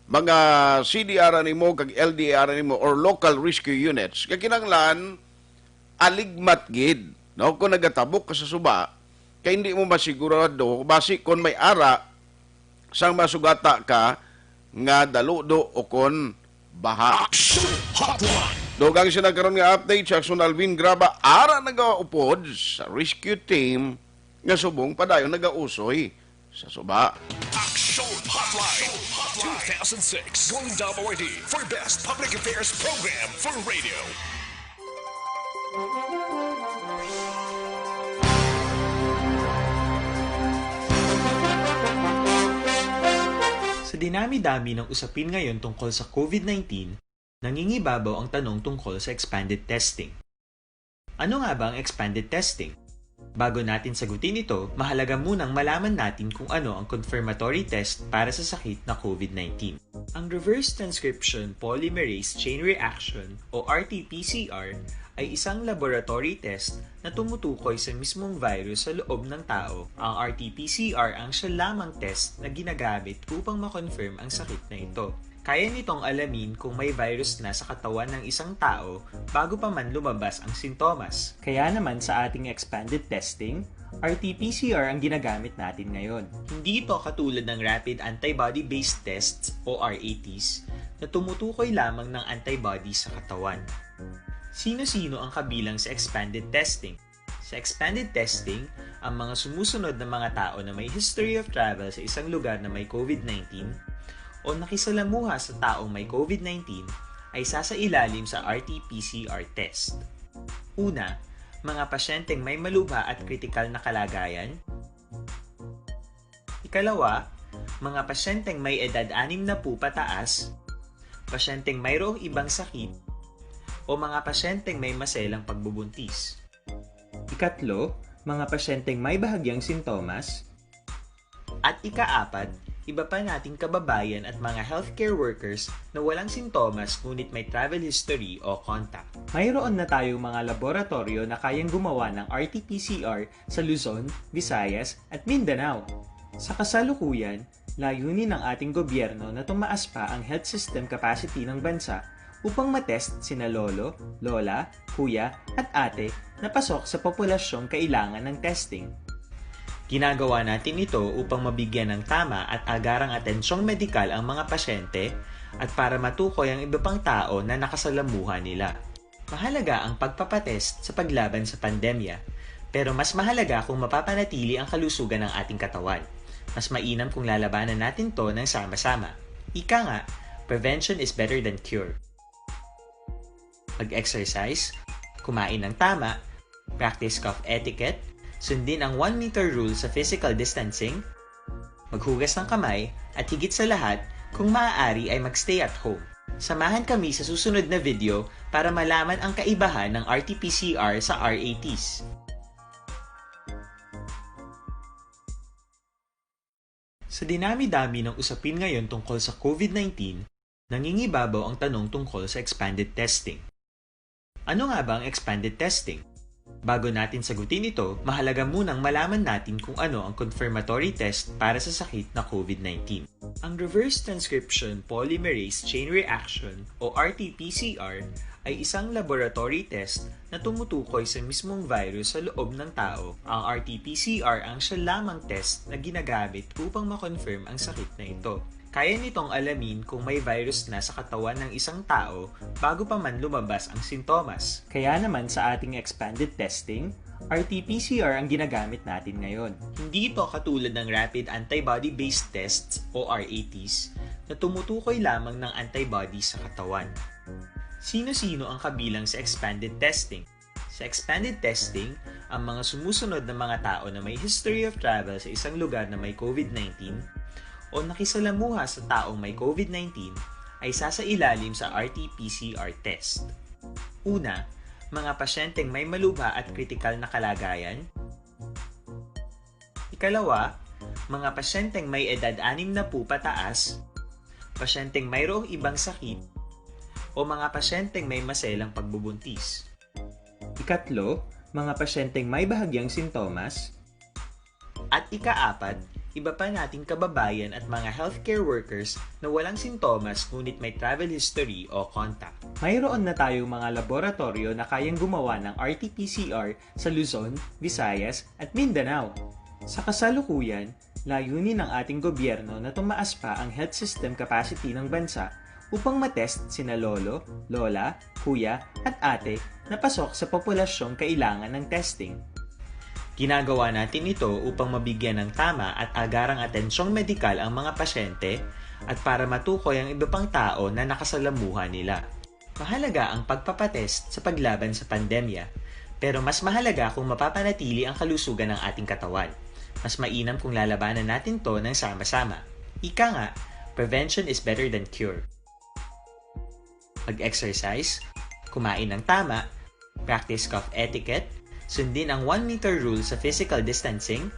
mga CDR mo kag LDR mo or local rescue units. Kaya kinanglan aligmat gid, no? Kung nagatabok ka sa suba, kaya hindi mo masigurado, basi kung may ara, sang masugata ka, nga daludo o kon baha. Dogang siya nagkaroon nga update sa Action Alvin Graba, ara nagaupod sa rescue team, nga subong padayon nagausoy sa suba. Action Hotline 2006 Golden Dome Award for Best Public Affairs Program for Radio. Sa dinami-dami ng usapin ngayon tungkol sa COVID-19, nangingibabaw ang tanong tungkol sa expanded testing. Ano nga ba ang expanded testing? Bago natin sagutin ito, mahalaga munang malaman natin kung ano ang confirmatory test para sa sakit na COVID-19. Ang reverse transcription polymerase chain reaction o RT-PCR ay isang laboratory test na tumutukoy sa mismong virus sa loob ng tao. Ang RT-PCR ang siya lamang test na ginagamit upang makonfirm ang sakit na ito. Kaya nitong alamin kung may virus na sa katawan ng isang tao bago pa man lumabas ang sintomas. Kaya naman sa ating expanded testing, RT-PCR ang ginagamit natin ngayon. Hindi ito katulad ng Rapid Antibody-Based Tests o RATs na tumutukoy lamang ng antibodies sa katawan. Sino-sino ang kabilang sa expanded testing? Sa expanded testing, ang mga sumusunod na mga tao na may history of travel sa isang lugar na may COVID-19 o nakisalamuha sa taong may COVID-19 ay sasailalim sa RT-PCR test. Una, mga pasyenteng may malubha at kritikal na kalagayan. Ikalawa, mga pasyenteng may edad 60 pataas, pasyenteng mayroong ibang sakit, o mga pasyenteng may maselang pagbubuntis. Ikatlo, mga pasyenteng may bahagyang sintomas. At ikaapat, iba pa nating kababayan at mga healthcare workers na walang sintomas ngunit may travel history o contact. Mayroon na tayong mga laboratorio na kayang gumawa ng RT-PCR sa Luzon, Visayas at Mindanao. Sa kasalukuyan, layunin ng ating gobyerno na tumaas pa ang health system capacity ng bansa upang matest sina lolo, lola, kuya at ate na pasok sa populasyong kailangan ng testing. Ginagawa natin ito upang mabigyan ng tama at agarang atensyong medikal ang mga pasyente at para matukoy ang iba pang tao na nakasalamuha nila. Mahalaga ang pagpapatest sa paglaban sa pandemya, pero mas mahalaga kung mapapanatili ang kalusugan ng ating katawan. Mas mainam kung lalabanan natin to ng sama-sama. Ika nga, prevention is better than cure. Mag-exercise, kumain ng tama, practice cough etiquette, sundin ang 1 meter rule sa physical distancing, maghugas ng kamay, at higit sa lahat, kung maaari ay magstay at home. Samahan kami sa susunod na video para malaman ang kaibahan ng RT-PCR sa RATs. Sa dinami-dami ng usapin ngayon tungkol sa COVID-19, nangingibabaw ang tanong tungkol sa expanded testing. Ano nga ba ang expanded testing? Bago natin sagutin ito, mahalaga munang malaman natin kung ano ang confirmatory test para sa sakit na COVID-19. Ang reverse transcription polymerase chain reaction o RT-PCR ay isang laboratory test na tumutukoy sa mismong virus sa loob ng tao. Ang RT-PCR ang siya lamang test na ginagamit upang makonfirm ang sakit na ito. Kaya nitong alamin kung may virus na sa katawan ng isang tao bago pa man lumabas ang sintomas. Kaya naman sa ating expanded testing, RT-PCR ang ginagamit natin ngayon. Hindi ito katulad ng rapid antibody-based tests o RATs na tumutukoy lamang ng antibodies sa katawan. Sino-sino ang kabilang sa expanded testing? Sa expanded testing, ang mga sumusunod na mga tao na may history of travel sa isang lugar na may COVID-19 o nakisalamuha sa taong may COVID-19 ay sasailalim sa RT-PCR test. Una, mga pasyenteng may malubha at kritikal na kalagayan. Ikalawa, mga pasyenteng may edad 60 pataas, pasyenteng mayroong ibang sakit, o mga pasyenteng may maselang pagbubuntis. Ikatlo, mga pasyenteng may bahagyang sintomas. At ikaapat, iba pa nating kababayan at mga healthcare workers na walang sintomas ngunit may travel history o contact. Mayroon na tayong mga laboratorio na kayang gumawa ng RT-PCR sa Luzon, Visayas at Mindanao. Sa kasalukuyan, layunin ng ating gobyerno na tumaas pa ang health system capacity ng bansa upang matest sina lolo, lola, kuya at ate na pasok sa populasyong kailangan ng testing. Ginagawa natin ito upang mabigyan ng tama at agarang atensyong medikal ang mga pasyente at para matukoy ang iba pang tao na nakasalamuha nila. Mahalaga ang pagpapatest sa paglaban sa pandemya, pero mas mahalaga kung mapapanatili ang kalusugan ng ating katawan. Mas mainam kung lalabanan natin to ng sama-sama. Ika nga, prevention is better than cure. Mag-exercise, kumain ng tama, practice cough etiquette, sundin ang 1 meter rule sa physical distancing,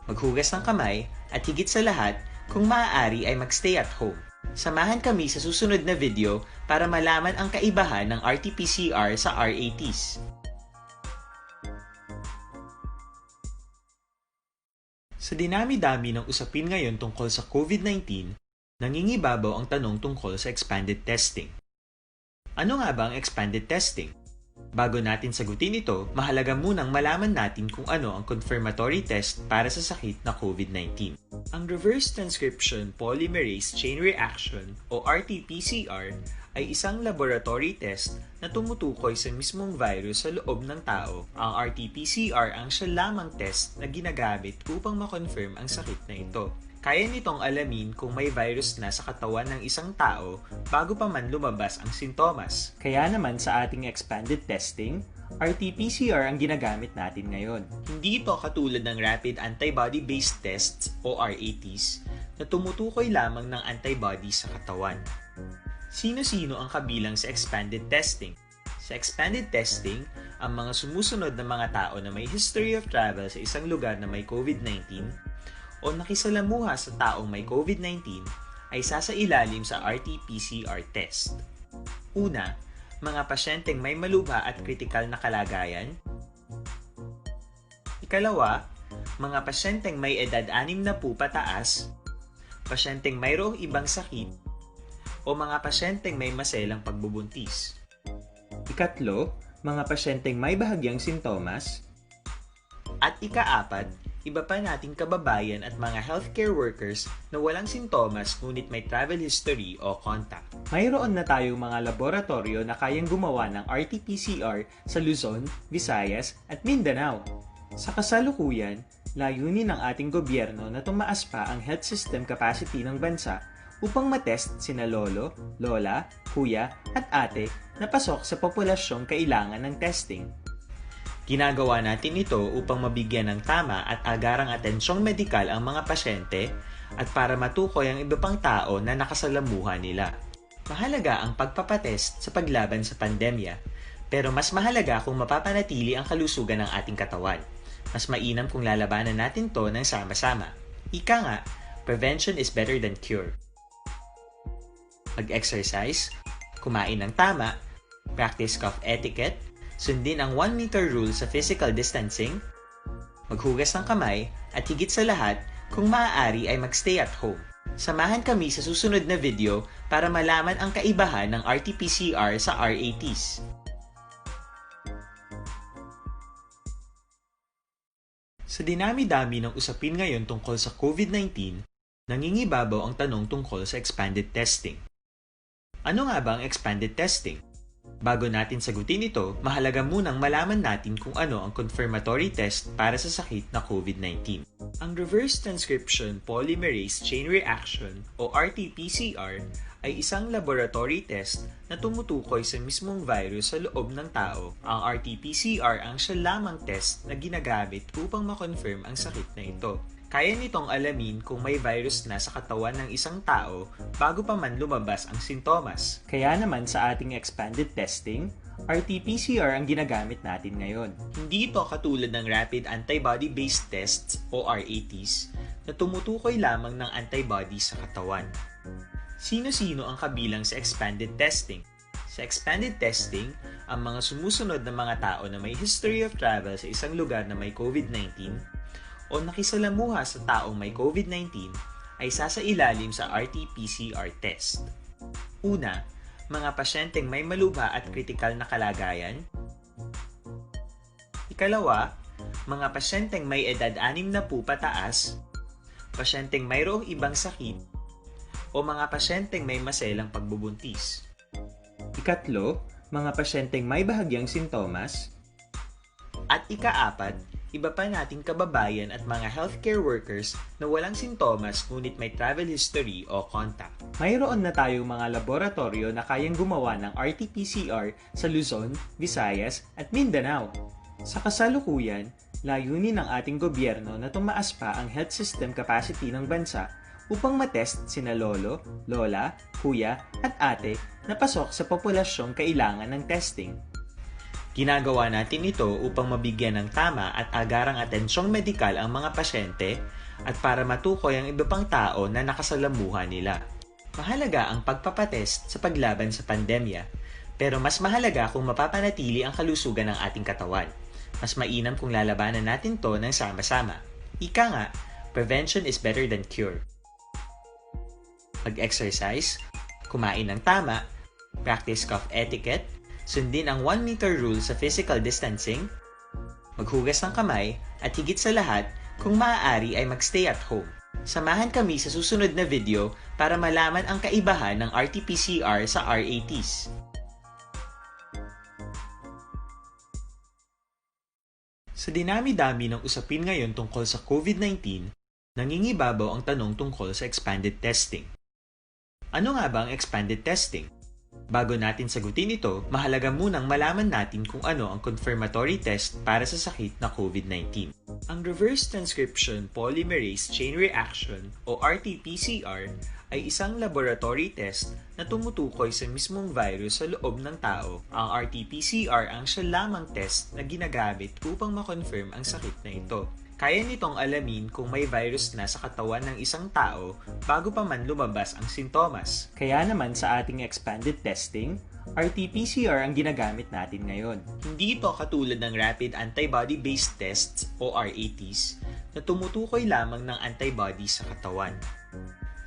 maghugas ng kamay, at higit sa lahat, kung maaari ay magstay at home. Samahan kami sa susunod na video para malaman ang kaibahan ng RT-PCR sa RATs. Sa dinami-dami ng usapin ngayon tungkol sa COVID-19, nangingibabaw ang tanong tungkol sa expanded testing. Ano nga ba ang expanded testing? Bago natin sagutin ito, mahalaga munang malaman natin kung ano ang confirmatory test para sa sakit na COVID-19. Ang reverse transcription polymerase chain reaction o RT-PCR ay isang laboratory test na tumutukoy sa mismong virus sa loob ng tao. Ang RT-PCR ang siya lamang test na ginagamit upang makonfirm ang sakit na ito. Kaya nitong alamin kung may virus na sa katawan ng isang tao bago pa man lumabas ang sintomas. Kaya naman sa ating expanded testing, RT-PCR ang ginagamit natin ngayon. Hindi ito katulad ng rapid antibody-based tests o RATs na tumutukoy lamang ng antibodies sa katawan. Sino-sino ang kabilang sa expanded testing? Sa expanded testing, ang mga sumusunod na mga tao na may history of travel sa isang lugar na may COVID-19 o nakisalamuha sa taong may COVID-19 ay sasailalim sa RT-PCR test. Una, mga pasyenteng may malubha at kritikal na kalagayan. Ikalawa, mga pasyenteng may edad 60 pataas, pasyenteng mayroong ibang sakit, o mga pasyenteng may maselang pagbubuntis. Ikatlo, mga pasyenteng may bahagyang sintomas. At ika-4, iba pa nating kababayan at mga healthcare workers na walang sintomas ngunit may travel history o contact. Mayroon na tayong mga laboratorio na kayang gumawa ng RT-PCR sa Luzon, Visayas at Mindanao. Sa kasalukuyan, layunin ng ating gobyerno na tumaas pa ang health system capacity ng bansa upang matest sina lolo, lola, kuya at ate na pasok sa populasyong kailangan ng testing. Ginagawa natin ito upang mabigyan ng tama at agarang atensyong medikal ang mga pasyente at para matukoy ang iba pang tao na nakasalamuha nila. Mahalaga ang pagpapatest sa paglaban sa pandemya, pero mas mahalaga kung mapapanatili ang kalusugan ng ating katawan. Mas mainam kung lalabanan natin to ng sama-sama. Ika nga, prevention is better than cure. Mag-exercise, kumain ng tama, practice cough etiquette, sundin ang 1 meter rule sa physical distancing, maghugas ng kamay, at higit sa lahat, kung maaari ay magstay at home. Samahan kami sa susunod na video para malaman ang kaibahan ng RT-PCR sa RATs. Sa dinami-dami ng usapin ngayon tungkol sa COVID-19, nangingibabaw ang tanong tungkol sa expanded testing. Ano nga ba ang expanded testing? Bago natin sagutin ito, mahalaga munang malaman natin kung ano ang confirmatory test para sa sakit na COVID-19. Ang reverse transcription polymerase chain reaction o RT-PCR ay isang laboratory test na tumutukoy sa mismong virus sa loob ng tao. Ang RT-PCR ang siya lamang test na ginagamit upang makonfirm ang sakit na ito. Kaya nitong alamin kung may virus na sa katawan ng isang tao bago pa man lumabas ang sintomas. Kaya naman sa ating expanded testing, RT-PCR ang ginagamit natin ngayon. Hindi ito katulad ng rapid antibody-based tests o RATs na tumutukoy lamang ng antibodies sa katawan. Sino-sino ang kabilang sa expanded testing? Sa expanded testing, ang mga sumusunod na mga tao na may history of travel sa isang lugar na may COVID-19 o nakisalamuha sa taong may COVID-19 ay sasailalim sa RT-PCR test. Una, mga pasyenteng may malubha at kritikal na kalagayan. Ikalawa, mga pasyenteng may edad 60 pataas, pasyenteng mayroong ibang sakit, o mga pasyenteng may maselang pagbubuntis. Ikatlo, mga pasyenteng may bahagyang sintomas. At ika-4, iba pa nating kababayan at mga healthcare workers na walang sintomas ngunit may travel history o contact. Mayroon na tayong mga laboratorio na kayang gumawa ng RT-PCR sa Luzon, Visayas at Mindanao. Sa kasalukuyan, layunin ng ating gobyerno na tumaas pa ang health system capacity ng bansa upang matest sina lolo, lola, kuya at ate na pasok sa populasyong kailangan ng testing. Ginagawa natin ito upang mabigyan ng tama at agarang atensyong medikal ang mga pasyente at para matukoy ang iba pang tao na nakasalamuha nila. Mahalaga ang pagpapatest sa paglaban sa pandemya, pero mas mahalaga kung mapapanatili ang kalusugan ng ating katawan. Mas mainam kung lalabanan natin to ng sama-sama. Ika nga, prevention is better than cure. Mag-exercise, kumain ng tama, practice cough etiquette, sundin ang 1 meter rule sa physical distancing, maghugas ng kamay, at higit sa lahat, kung maaari ay magstay at home. Samahan kami sa susunod na video para malaman ang kaibahan ng RT-PCR sa RATs. Sa dinami-dami ng usapin ngayon tungkol sa COVID-19, nangingibabaw ang tanong tungkol sa expanded testing. Ano nga ba ang expanded testing? Bago natin sagutin ito, mahalaga munang malaman natin kung ano ang confirmatory test para sa sakit na COVID-19. Ang reverse transcription polymerase chain reaction o RT-PCR ay isang laboratory test na tumutukoy sa mismong virus sa loob ng tao. Ang RT-PCR ang siya lamang test na ginagamit upang makonfirm ang sakit na ito. Kaya nitong alamin kung may virus na sa katawan ng isang tao bago pa man lumabas ang sintomas. Kaya naman sa ating expanded testing, RT-PCR ang ginagamit natin ngayon. Hindi ito katulad ng rapid antibody-based tests o RATs na tumutukoy lamang ng antibodies sa katawan.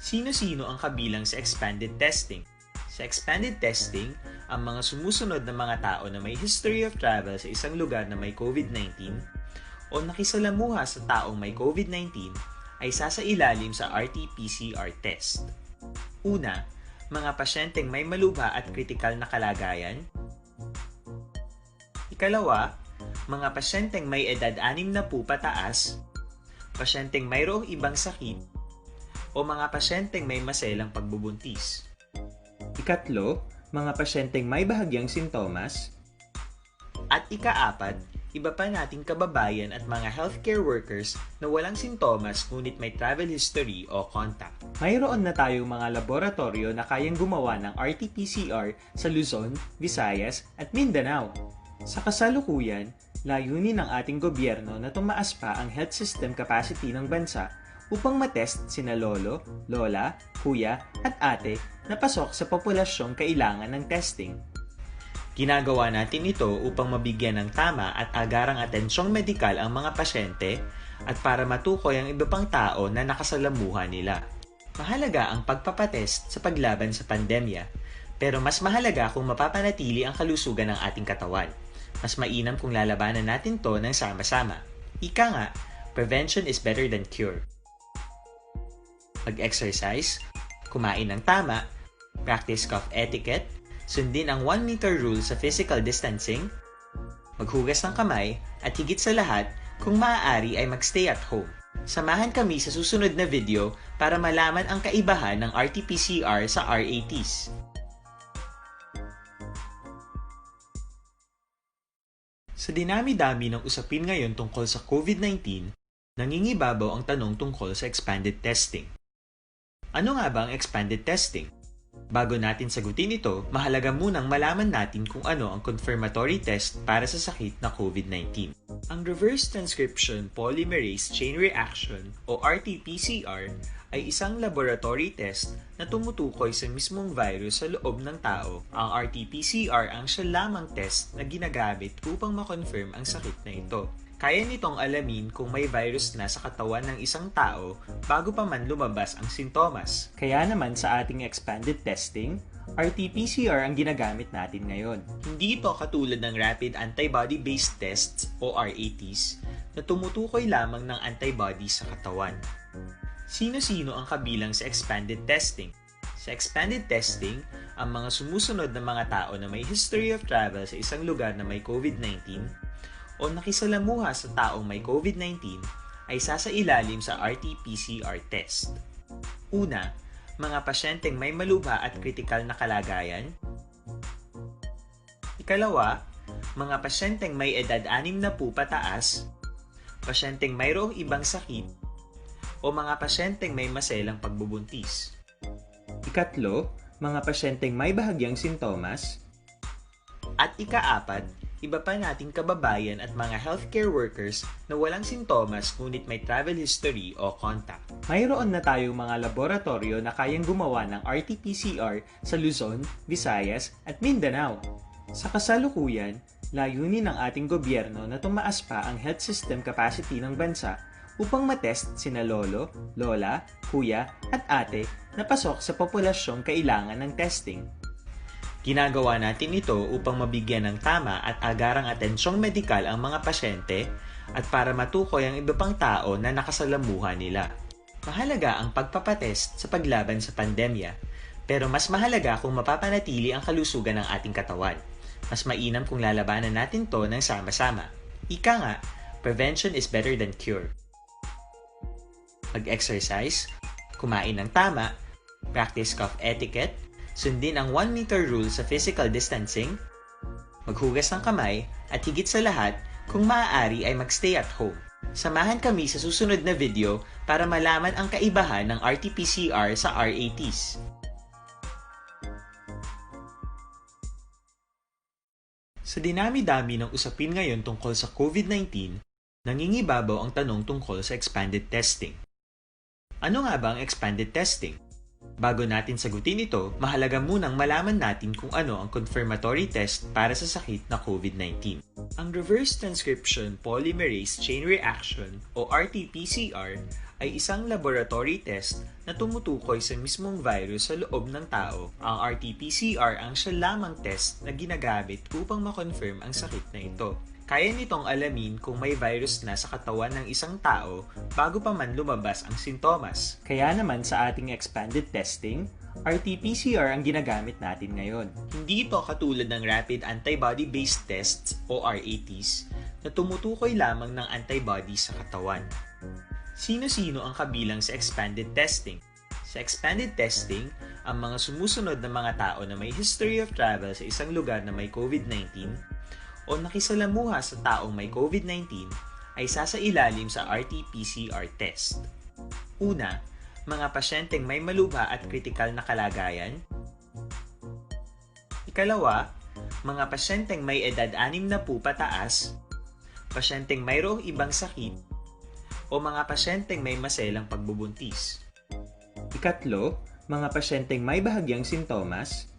Sino-sino ang kabilang sa expanded testing? Sa Sa expanded testing, ang mga sumusunod na mga tao na may history of travel sa isang lugar na may COVID-19 o nakisalamuha sa taong may COVID-19 ay sasailalim sa RT-PCR test. Una, mga pasyenteng may malubha at kritikal na kalagayan. Ikalawa, mga pasyenteng may edad 60 pataas, pasyenteng mayroong ibang sakit, o mga pasyenteng may maselang pagbubuntis. Ikatlo, mga pasyenteng may bahagyang sintomas. At ikaapat, iba pa nating kababayan at mga healthcare workers na walang sintomas ngunit may travel history o contact. Mayroon na tayong mga laboratorio na kayang gumawa ng RT-PCR sa Luzon, Visayas at Mindanao. Sa kasalukuyan, layunin ng ating gobyerno na tumaas pa ang health system capacity ng bansa upang matest sina lolo, lola, kuya at ate na pasok sa populasyong kailangan ng testing. Ginagawa natin ito upang mabigyan ng tama at agarang atensyong medikal ang mga pasyente at para matukoy ang iba pang tao na nakasalamuha nila. Mahalaga ang pagpapatest sa paglaban sa pandemya, pero mas mahalaga kung mapapanatili ang kalusugan ng ating katawan. Mas mainam kung lalabanan natin to ng sama-sama. Ika nga, prevention is better than cure. Mag-exercise, kumain ng tama, practice cough etiquette, sundin ang 1 meter rule sa physical distancing, maghugas ng kamay, at higit sa lahat, kung maaari ay magstay at home. Samahan kami sa susunod na video para malaman ang kaibahan ng RT-PCR sa RATs. Sa dinami-dami ng usapin ngayon tungkol sa COVID-19, nangingibabaw ang tanong tungkol sa expanded testing. Ano nga ba ang expanded testing? Bago natin sagutin ito, mahalaga munang malaman natin kung ano ang confirmatory test para sa sakit na COVID-19. Ang reverse transcription polymerase chain reaction o RT-PCR ay isang laboratory test na tumutukoy sa mismong virus sa loob ng tao. Ang RT-PCR ang siya lamang test na ginagamit upang makonfirm ang sakit na ito. Kaya nitong alamin kung may virus na sa katawan ng isang tao bago pa man lumabas ang sintomas. Kaya naman sa ating expanded testing, RT-PCR ang ginagamit natin ngayon. Hindi ito katulad ng rapid antibody-based tests o RATs na tumutukoy lamang ng antibodies sa katawan. Sino-sino ang kabilang sa expanded testing? Sa expanded testing, ang mga sumusunod na mga tao na may history of travel sa isang lugar na may COVID-19 o nakisalamuha sa taong may COVID-19 ay sasailalim sa RT-PCR test. Una, mga pasyenteng may malubha at kritikal na kalagayan. Ikalawa, mga pasyenteng may edad 60 pataas, pasyenteng mayroong ibang sakit, o mga pasyenteng may maselang pagbubuntis. Ikatlo, mga pasyenteng may bahagyang sintomas. At ikaapat, iba pa nating kababayan at mga healthcare workers na walang sintomas ngunit may travel history o contact. Mayroon na tayong mga laboratorio na kayang gumawa ng RT-PCR sa Luzon, Visayas at Mindanao. Sa kasalukuyan, layunin ng ating gobyerno na tumaas pa ang health system capacity ng bansa upang matest sina lolo, lola, kuya at ate na pasok sa populasyong kailangan ng testing. Ginagawa natin ito upang mabigyan ng tama at agarang atensyong medikal ang mga pasyente at para matukoy ang iba pang tao na nakasalamuha nila. Mahalaga ang pagpapatest sa paglaban sa pandemya, pero mas mahalaga kung mapapanatili ang kalusugan ng ating katawan. Mas mainam kung lalabanan natin to ng sama-sama. Ika nga, prevention is better than cure. Mag-exercise, kumain ng tama, practice cough etiquette, sundin ang 1 meter rule sa physical distancing, maghugas ng kamay, at higit sa lahat, kung maaari ay magstay at home. Samahan kami sa susunod na video para malaman ang kaibahan ng RT-PCR sa RATs. Sa dinami-dami ng usapin ngayon tungkol sa COVID-19, nangingibabaw ang tanong tungkol sa expanded testing. Ano nga ba ang expanded testing? Bago natin sagutin ito, mahalaga munang malaman natin kung ano ang confirmatory test para sa sakit na COVID-19. Ang reverse transcription polymerase chain reaction o RT-PCR ay isang laboratory test na tumutukoy sa mismong virus sa loob ng tao. Ang RT-PCR ang siya lamang test na ginagamit upang makonfirm ang sakit na ito. Kaya nitong alamin kung may virus na sa katawan ng isang tao bago pa man lumabas ang sintomas. Kaya naman sa ating expanded testing, RT-PCR ang ginagamit natin ngayon. Hindi ito katulad ng Rapid Antibody-Based Tests o RATs na tumutukoy lamang ng antibodies sa katawan. Sino-sino ang kabilang sa expanded testing? Sa expanded testing, ang mga sumusunod na mga tao na may history of travel sa isang lugar na may COVID-19 o nakisalamuha sa taong may COVID-19 ay sasailalim sa RT-PCR test. Una, mga pasyenteng may malubha at kritikal na kalagayan. Ikalawa, mga pasyenteng may edad 60 pataas, pasyenteng mayroong ibang sakit, o mga pasyenteng may maselang pagbubuntis. Ikatlo, mga pasyenteng may bahagyang sintomas.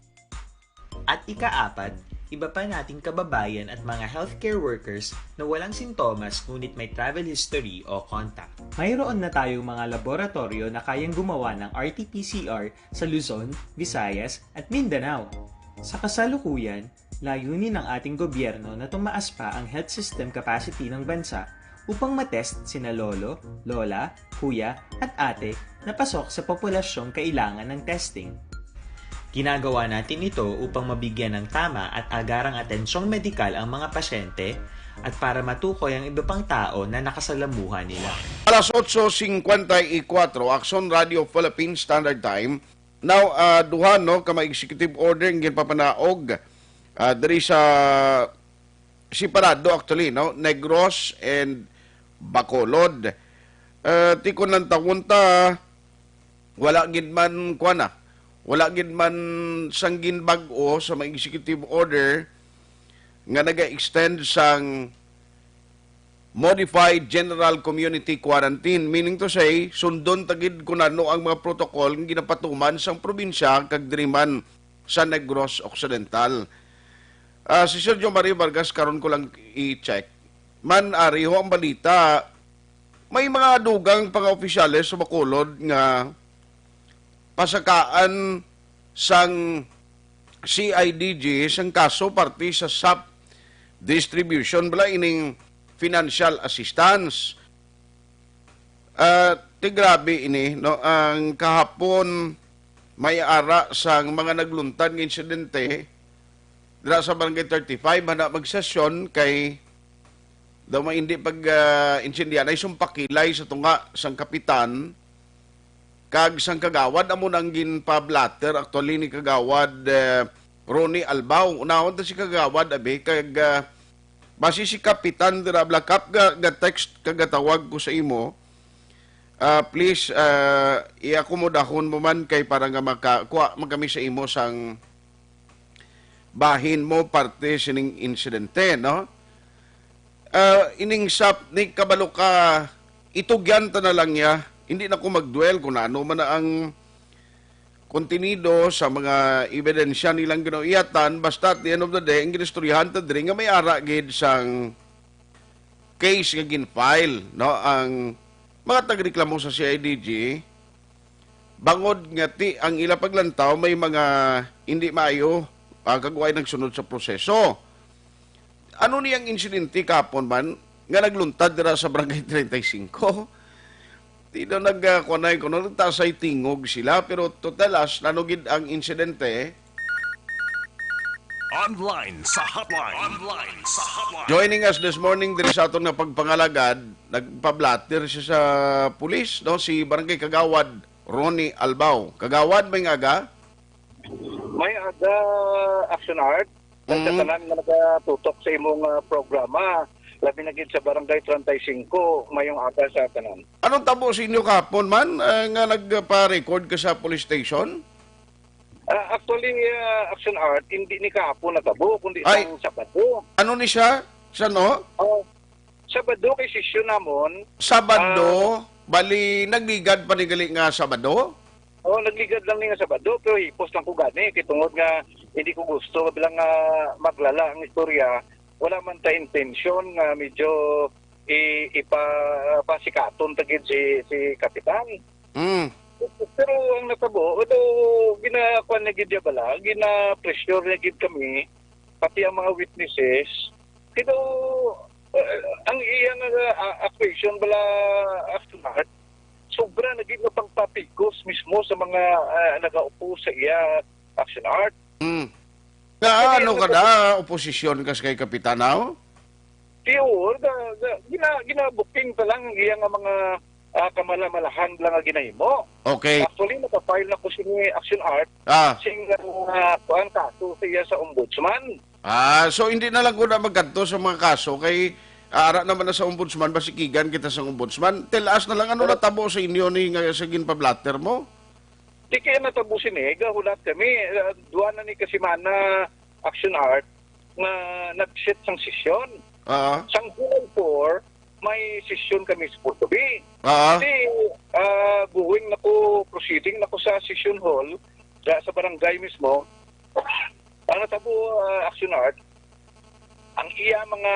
At ikaapat, iba pa nating kababayan at mga healthcare workers na walang sintomas ngunit may travel history o contact. Mayroon na tayong mga laboratorio na kayang gumawa ng RT-PCR sa Luzon, Visayas at Mindanao. Sa kasalukuyan, layunin ng ating gobyerno na tumaas pa ang health system capacity ng bansa upang matest sina lolo, lola, kuya at ate na pasok sa populasyong kailangan ng testing. Ginagawa natin ito upang mabigyan ng tama at agarang atensyong medikal ang mga pasyente at para matukoy ang iba pang tao na nakasalamuha nila. Alas 8:54, Action Radio Philippines Standard Time. Now, duha no, ka executive order ang ginpapanaog diri sa separado actually, no? Negros and Bacolod. Tikon ng taon ta, wala gid man kuana. Wala gid man sanggin bag-o sa mga executive order nga naga-extend sang modified general community quarantine, meaning to say sundon tagid kunano ang mga protocol nga ginapatuman sang probinsya kag diri man sa Negros Occidental. Si Sergio Mario Vargas karon ko lang i-check. Man ariho ang balita, may mga dugang pang-opisyales sa Bacolod nga pasakaan sang CIDG sang kaso parte sa SAP distribution bala ining financial assistance. Grabe ini no, ang kahapon may ara sang mga nagluntad ng insidente dira sa Barangay 35 hana magsesyon kay daw may hindi pag-insindyan ay sumpakilay sa tunga sang kapitan kag sang kagawad amo nang ginpablatter actually ni kagawad Ronnie Albao. Unahon ta si kagawad abi kag basi si kapitan dira blakap ga text kagatawag ko sa imo. Please i-akomodahon mo man kay para nga magkami sa imo sang bahin mo parte sining insidente, no? Ining sap ni kabalo ka itugyan ta na lang niya, hindi na ko magduel kung ano man na ang kontenido sa mga ebidensya nilang ginauyatan, basta at the end of the day ang ginistoryahan ta diri nga may ara gid sang case nga gin-file, no? Ang mga tagreklamo sa CIDG bangod nga ti ang ila paglantaw may mga hindi maayo kagway nagsunod sa proseso. Ano niyang insidente kapon man nga nagluntad dira sa Barangay 35? Di na nagkunay ko nagtasay tingog sila pero totalas nanugid ang insidente. Online sa hotline. Joining us this morning diri sa aton nga pagpangalagad, nagpablatter siya sa pulis, no, si Barangay Kagawad Ronnie Albao. Kagawad may aga? May aga Action Art. Nagkatanan na nagatutok sa imong programa. Labi na gid sa Barangay 35, mayong aga sa tanan. Anong tabo sa inyo kapon man nga nagpa-record ka sa police station? Actually, Action Art, hindi ni kahapon natabo, kundi Ay. sa Sabado. Ano ni siya? Sa no? Sabado kay sesyon namon. Sabado? Bali, nagligad pa ni gali nga Sabado? Nagligad lang ni nga Sabado, pero hipos lang ko gani. Kitungod nga, hindi ko gusto, bilang maglala ang istorya. Wala man ta intensyon nga medyo ipasikaton tagid si kapitan. Mm. Pero ang natabo, ginakuan na gid bala, gina-pressure na gid kami, pati ang mga witnesses. Pero ang iyang equation bala aftermath, sobra na gid na pangpapigos mismo sa mga nagaupo sa iya action art. Mm. Nga, ano ka na, oposisyon kas kay Kapitanaw? Tiyor, gina-booking pa lang ang iyang mga kamalamalahan lang ang ginahimo. Okay. Actually, nakafile na ko si Action Art sing kuan kaso sa iya sa ombudsman. So hindi na lang ko na magkanto sa mga kaso kay ara naman na sa ombudsman, basikigan kita sa ombudsman. Tell us na lang ano natabo sa inyo ni nga sa ginpablatter mo? Di kaya natabusin gahulat kami. Duwa na ni Kasimana Action Art na nag-set sang sesyon. Sang July 4, may session kami supposed to be. Kasi going na ko, proceeding na ko sa session hall, sa barangay mismo, ang natabo Action Art, ang iya mga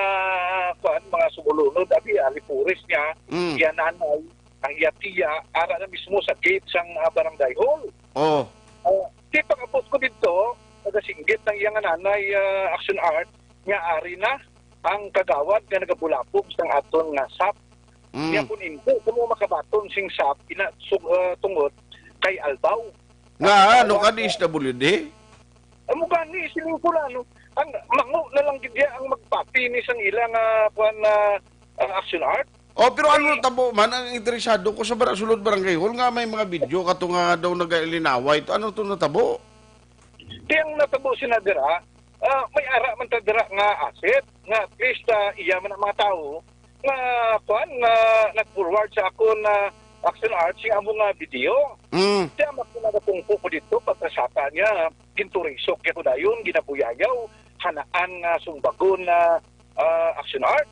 sumulunod, alipuris niya, iya nanay, ang iya tiya, ara na mismo sa gate sang barangay hall. Di pag-apot ko dito, nagasinggit ng iyang nanay Action Art, nga ari na ang kagawad nga nagabulapog sang aton nga SAP. Niya kung hindi, kung makabaton sing SAP, tungod kay Albaw. Nga, ano ka ni SWD? Amo gani, siling ko na, ang mango na lang gidya ang magpapinis ang ilang Action Art. Pero ano tabo man, ang interesado ko sa sulod barangay hall nga may mga video kato nga daw nag-ilinaway. Ano to natabo? Tiyang natabo sinadira, may ara man tadira nga asset, nga at least iya man ang mga tao, nga nag-forward sa ako na Action Art, sing amo nga video. Kaya makunagapungpo ko dito, pagkasata niya, ginturisok kaya ko dayon, ginabuyayaw, hanaan nga sumbagon na Action Art.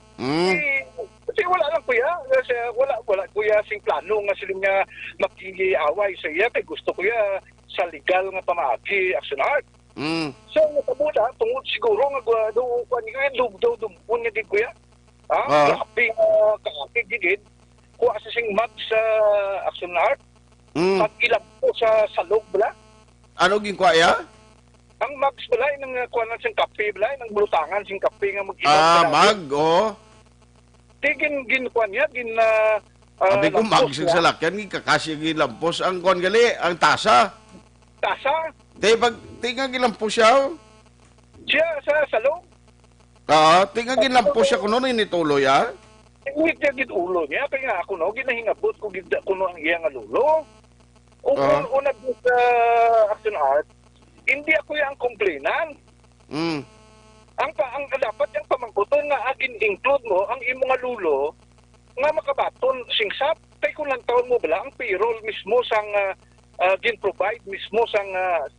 Kasi wala lang kuya, kasi wala kuya sing plano nga sila niya makikiaway sa iya, kay gusto kuya sa legal nga pamaagi Action Art. So, natabuda, tungod siguro nga dumpon niya din kuya. Kaping kakapig din, kuha sa sing mag sa Action Art, pag ilang po sa salog bala. Ano ginkuha ya? Ang mags bala, ng kuha na sing kape bala, ng bulutangan sing kape nga mag-ilang. Mag, Di ginkuha niya, Sabi ko, mag sa salakyan, kakasya gilampos ang kuhan gali, ang tasa. Tasa? Tinga gilampos siya. Siya sa salog? Tinga gilampos siya kuno initulo ya. Hindi niya gitulo niya, kaya nga ako ginahingabot ko kuno ang iya nga lulo. Una sa Action Art, hindi ako yung complainan. Ang dapat yung pamangkuton nga agin include mo ang imo nga lulo nga makabaton singsap. Kay kung lang taon mo bala, ang payroll mismo sang gin-provide mismo sang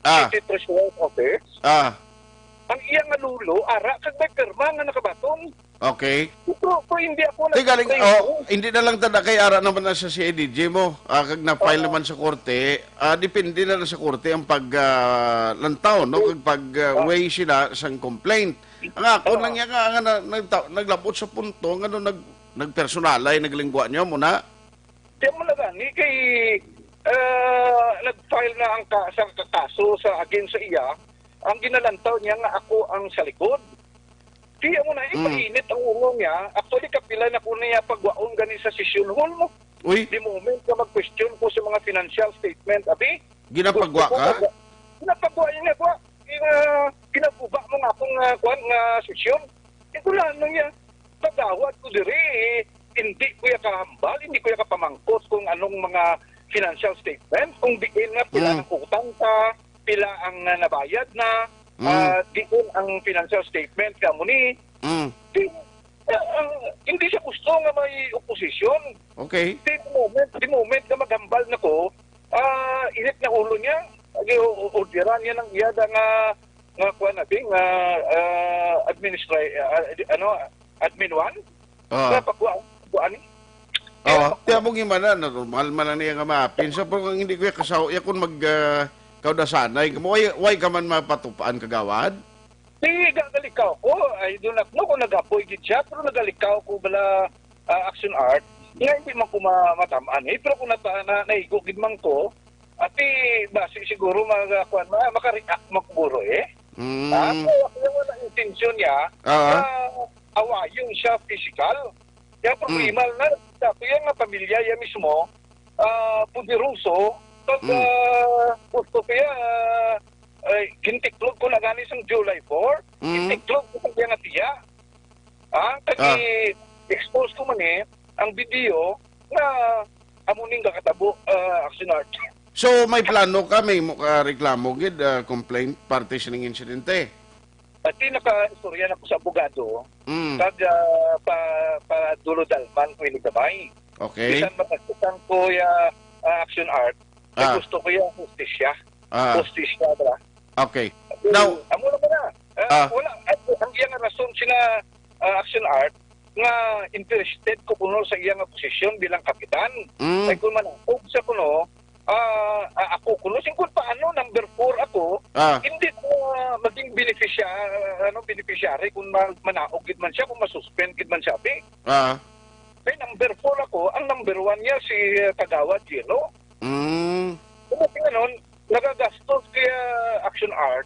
City Treasurer Office. Ang iya nga lulo, ara, kag may perma nga nakabaton. Okay. Pero hindi ako hindi na lang tada kay ara naman na sa CIDG mo. Kag na-file naman sa korte, depende na sa korte ang paglantaw, no? Kag pag-weigh sila sang complaint. Ang ako lang yan nga naglabot sa punto, nga nagpersonalay, naglingwa niyo muna. Di mo na gani, kay nag-file na ang kaso sa against sa iya, ang ginalantaw niya nga ako ang sa likod. Kaya mo na, ipainit ang ulo niya. Actually, kapila na po niya pagwaon gani sa session hall mo. Uy. Di moment ka mag-question ko sa mga financial statement, abi. Ginapagwa ka? Ginapagwa niya ko. Ginabuba mo nga akong session. Ito lang niya. Pagawad ko diri, hindi ko ya kahambal, hindi ko ya kapamangkot kung anong mga financial statement. Kung diin nga pila ng utang ka, pila ang nabayad na, diin ang financial statement ka mo ni. Hindi siya gusto nga may oposisyon. Okay. Di moment na maghambal na ko, init na ulo niya, orderan niya ng iyada nga kuha natin, admin 1, pagkuhaan ni. Kaya mong imana, normal man na niya nga maapin. So, kung hindi ko kasaw, kung kaudasanay, why ka man mapatupaan kagawad? Di, gagalikaw ko. I do not know kung nag-apoy gid siya, pero nagalikaw ko bala action art, nga hindi man ko matamaan eh. Pero kung naigo gid man ko, ati basi siguro makareact magpuro eh. Wala intensyon niya, awayon siya physical. Kaya problema na, kaya nga pamilya yan mismo, pudiruso, gusto kaya, gintiklog ko na gani sa July 4, gintiklog ko kaya nga tiya. Kaya expose ko man ang video na amuning kakatabo action art. So may plano ka, may reklamo gid, complaint, parte sa ng insidente? Pati naka-istorya na po sa abogado, kag pa dulo dalman ko gamay. Okay. Bisan mapagkutan ko action art, gusto ko yung hustisya. Hustisya, ba? Okay. Now, amo na ba na? Wala. Ang iyang rason sila action art, nga interested ko kuno sa iyang posisyon bilang kapitan. Ay kung manakog sa kuno, ako kuno singkot paano number 4 ako, hindi ko maging beneficiary kung manaog gid man siya, kung masuspend gid man siya. Kay number 4 ako, ang number 1 niya si Kagawad Gino. Kung ganon, nagagastos kaya action art,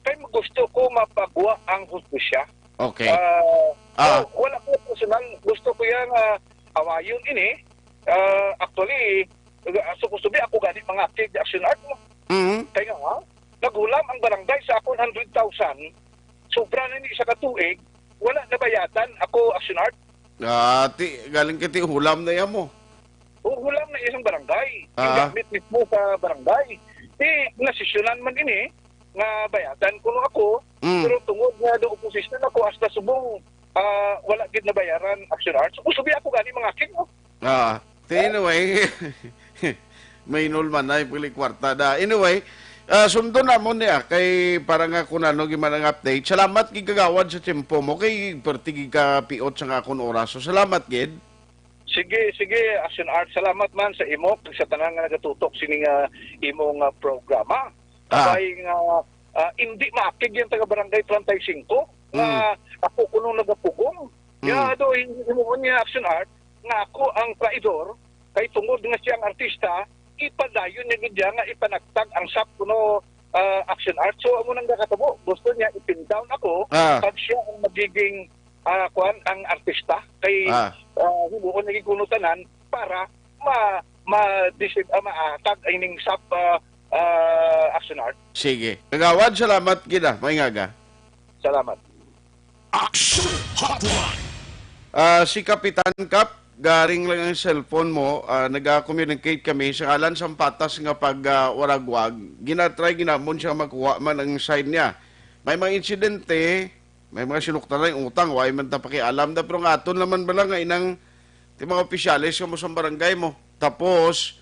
kay gusto ko mapagawa ang hustisya. Okay. Wala ko personal, gusto ko yung awayon ini. Actually, sukusubi ako ganit mga active action art mo. Kaya nga, nagulam ang barangay sa ako 100,000. Sobra na ni sa katuig, wala nabayatan ako action art. Galing kiti hulam na yan mo. Hulam na isang barangay. Yung gamit mismo sa barangay. Nasisyonan man ini, nga bayatan ko ako, pero tungod nga do opposition ako, hasta subong wala gid na bayaran action art. Sukusubi ako ganit mga active mo. Anyway, may nulman na yung kwarta na. Anyway, sundo na mo niya kay parang ako na giman ang update. Salamat gid kagawad sa tempo mo kay pertigi ka piot sa nga akong oras. So salamat gid. Sige, action art. Salamat man sa imo sa tanan nga nagatutok sining imong programa. Kay nga hindi maakig yung taga barangay 35 nga ako kuno nagapugong. Ya do hindi mo niya action art nga ako ang traidor kay tungod nga siyang artista, ipadayon niya gid nga ipanagtag ang SAP kuno action art. So amo nang nakatabo, gusto niya ipin down ako pag siya ang magiging ang artista kay himuon naging kunutanan para maatag ay ning SAP action art. Sige. Kagawad, salamat gid Mayngaga. Salamat. Action Hotline. Si Kapitan Kap, garing lang ang cellphone mo, nag-communicate kami sa kalan sa patas nga pag-waragwag. Ginatry ginamon siya makuha man ang side niya. May mga insidente, may mga sinuktan yung utang, why man tapakialam na, pero nga aton naman bala nga inang mga opisyalis mo sa barangay mo. Tapos,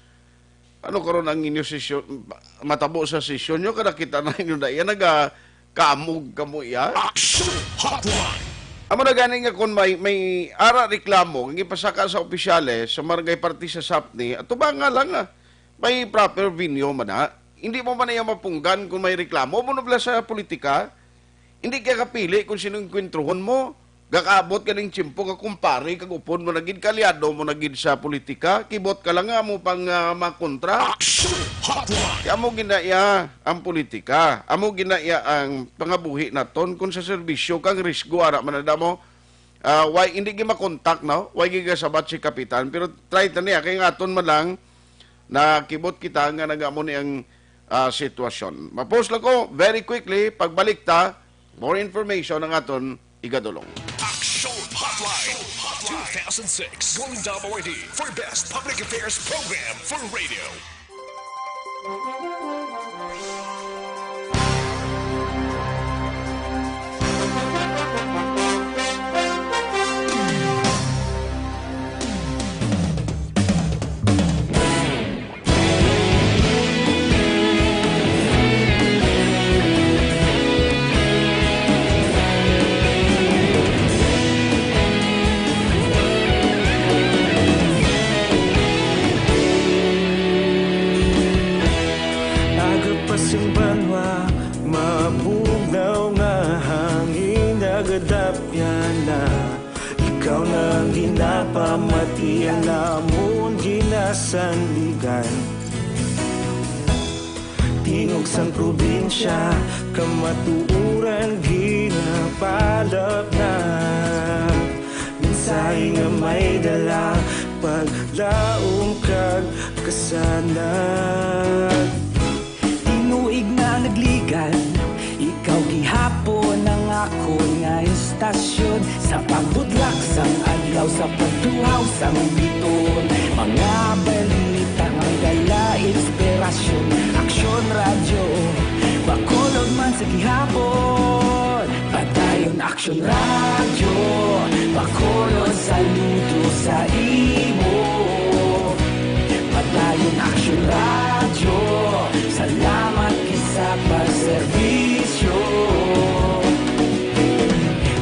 ano karon ang inyo sesyon, matabo sa sesyon nyo, kada kita na inyo na yan, nag-kaamog kamo iya. Action Hotline. Amo na ganing nga kung may ara reklamo, ang ipasaka sa opisyales, sa barangay party sa SAPNI, ato ba nga lang may proper venue man Hindi mo man na mapunggan kung may reklamo. Mo nabla sa politika, hindi ka kapili kung sinong kwentruhon mo. Gakaabot ka ng tsimpo, kakumpari, kagupon mo naging kalyado mo naging sa politika, kibot ka lang nga mo pang makontra. Kaya mo ginaya ang politika, amo ginaya ang pangabuhi na ton, kung sa serbisyo kang risgo, ara manada mo, why hindi ka makontak, no? Why ka sabat si Kapitan, pero try ta niya, kaya nga ton man lang, na kibot kita nga nagamo niyang sitwasyon. Mapost lang ko, very quickly, pagbalik ta, more information ang aton igadulong. Action Hotline 2006 Golden Dome Awardee for Best Public Affairs Program for Radio. ikaw nang ginapamatian namon ginasandigan. Tingog sang probinsya kamatuuran ginapalap na. Minsay nga may dala paglaom kag kasanag. Tinuig na nagligan, ikaw gihapon ang ako nga istasyon. Sa pagbudlak sang adlaw, sa pagtuhaw sang biton, mga balita nga dala inspirasyon. Aksyon radyo, bakolod man sa gihapon. Padayon aksyon radyo, bakolod saludo sa imo. Padayon aksyon radyo, salamat kisa pagserbisyo.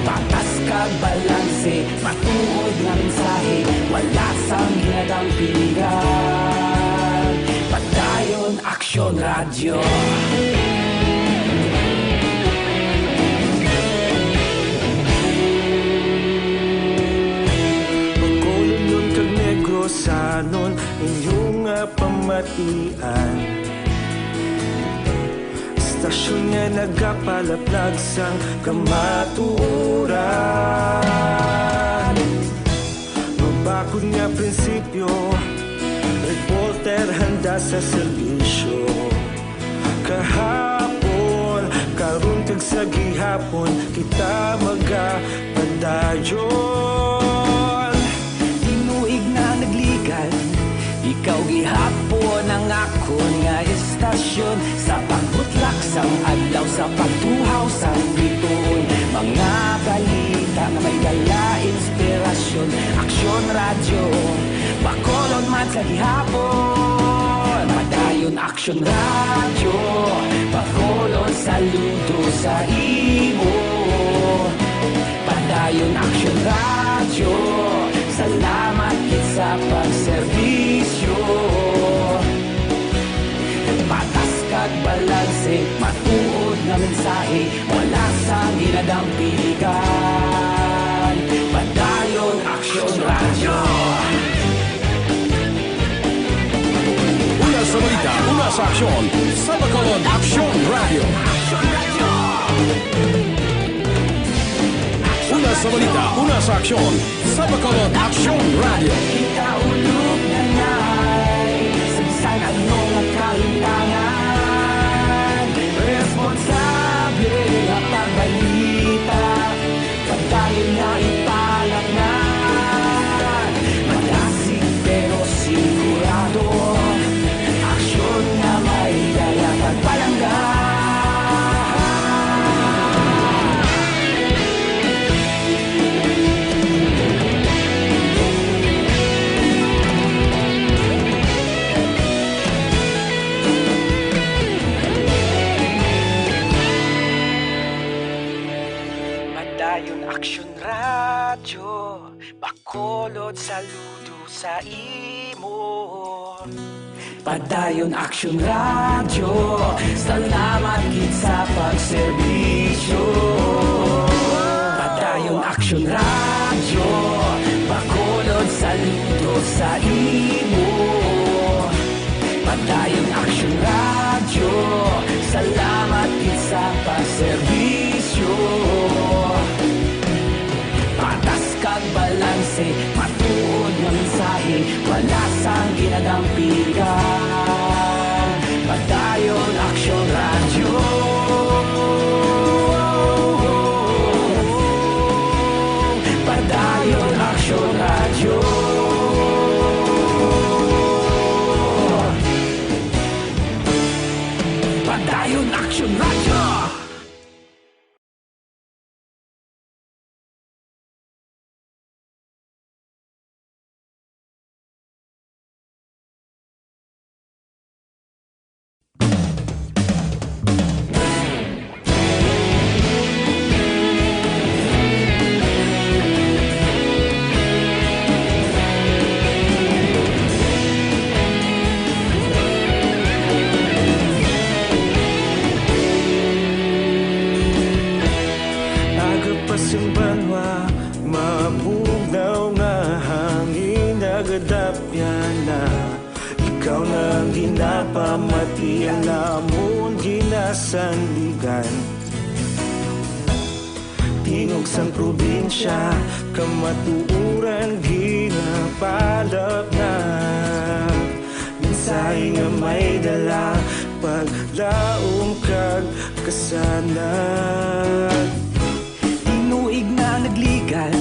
Patas kag balanse, matuod nga mensahe, wala sang ginadang piligan. Padayon aksyon radyo. Pagkolon kag negrosanon inyong pamatian. Istasyon nga nagapalaplag sang kamatuoran. Mabakod nga prinsipyo, reporter handa sa serbisyo. Kahapon, karon kag sa gihapon, kita magapadayon. Tinuig na nagligan, ikaw gihapon ang ako nga istasyon. Sa pagbutlak sang adlaw, sa pagtuhaw sang biton, mga balita na may dala inspirasyon. Aksyon radyo, bakolod man sa gihapon. Padayon aksyon radyo, bakolod saludo sa imo. Padayon aksyon radyo, salamat kit sa pagserbisyo. Patas kag balanse, matuod na mensahe, wala sang ginadang piligan. Padayon aksyon radyo. Una sa balita, una sa aksyon, sa Bacolod Aksyon Radio. Una sa balita, una sa aksyon, sa Bacolod Aksyon Radio. Kita ulog na na'y sagsan ano nga kalintangan. Responsable na pagbalita, pagdayon na ipalak na. Malasig pero sigurado, aksyon na may dala pagpalanggan. Padayon aksyon radyo, bakolod saludo sa imo. Padayon aksyon radyo, salamat kit sa pagserbisyo. Padayon aksyon radyo, bakolod saludo sa imo. Padayon aksyon radyo, salamat kit sa pagserbisyo. Patas kag balanse, matuod nga mensahe, wala sang ginadang piligan. Padayon aksyon radyo. Padayon aksyon radyo. Padayon aksyon radyo. pamati ang namon ginasandigan. Tingog sang probinsya, kamatuuran ginapalap na. Minsay nga may dala, paglaom kag kasanag. Tinuig na nagligan,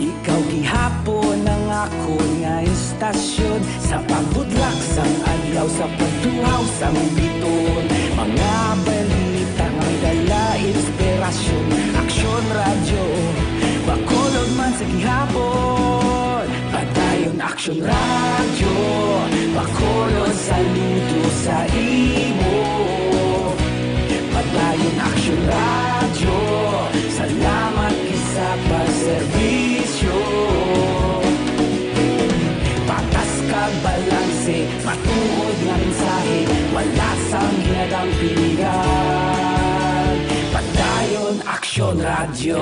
ikaw gihapon ang ako nga istasyon. Sa pagbudlak sang adlaw, sa pagtuhaw sang biton. Mga balita nga may dala, inspirasyon. Aksyon radyo, bakolod man sa gihapon. Padayon aksyon radyo, bakolod saludo sa imo. Padayon aksyon radyo, salamat kisa pagserbisyo. Patas kag balanse, matuod nga mensahe, wala sang hinadang pilihan. Padayon aksyon radyo.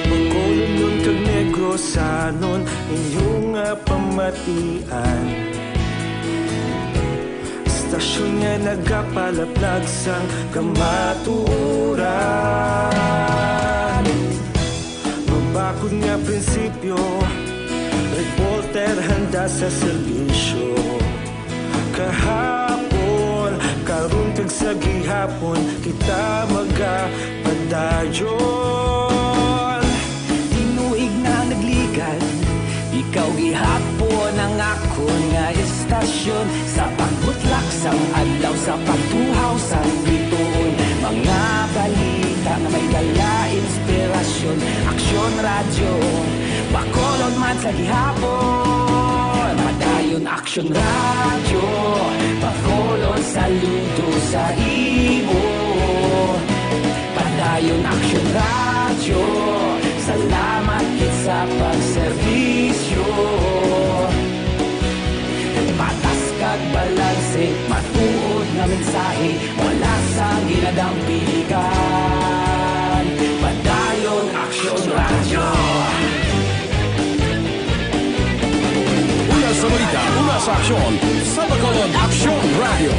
Bacolod kag Negrosanon, inyong nga pamatian. Istasyon nga nagapalaplag sang kamatuuran. Mabakod nga prinsipyo, reporter handa sa serbisyo. Kahapon, karon kag sa gihapon, kita magapadayon. Tinuig na nagligan, ikaw gihapon ang ako nga istasyon. Sa pagbutlak sang adlaw, sa pagtuhaw sang bituon. Mga balita na may dala, inspirasyon. Aksyon radyo, bakolod man sa gihapon. Padayon aksyon radyo, bakolod saludo sa imo. Padayon aksyon radyo, salamat kit sa pagserbisyo. Patas kag balanse, matuod nga mensahe, wala sang ginadang piligan. Padayon aksyon radyo. Una sa balita, una sa aksyon, sa Bacolod Aksyon Radio.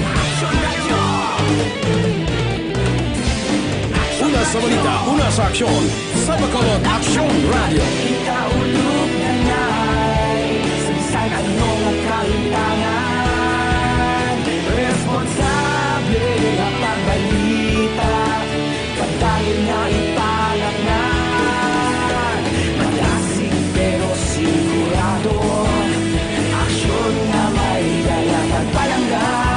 Una sa balita, una sa aksyon, sa Bacolod Aksyon Radio. Ikaulog na na'y sabisan ano nga kalintangan. Responsable nga pagbalita, pagdayon nga ipalaknan. Malasig pero sigurado, aksyon nga may dala pagpalanggan.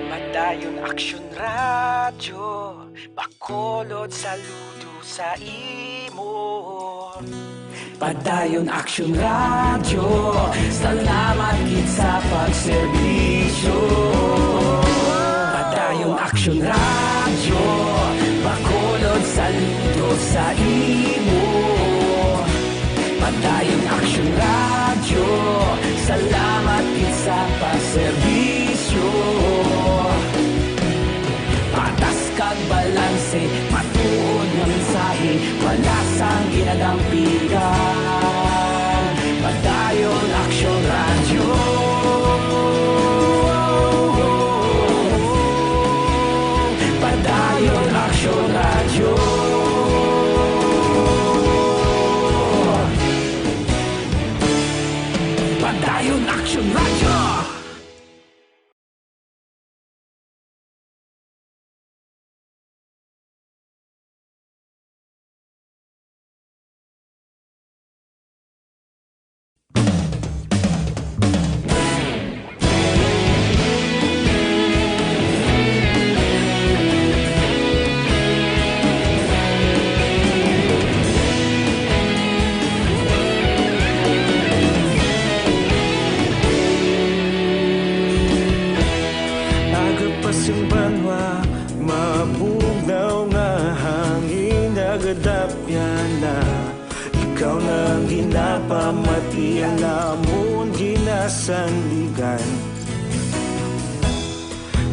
Padayon aksyon radyo, bakolod saludo sa imo. Padayon aksyon radyo, salamat kit sa pagserbisyo. Padayon aksyon radyo, bakolod saludo sa imo. Padayon aksyon radyo, salamat kit sa pagserbisyo. Patas kag balanse, matuod nga mensahe, wala sang ginadampigan. Padayon aksyon radyo. Padayon aksyon radyo. Padayon aksyon radyo. ikaw nang ginapamati ang namon ginasandigan.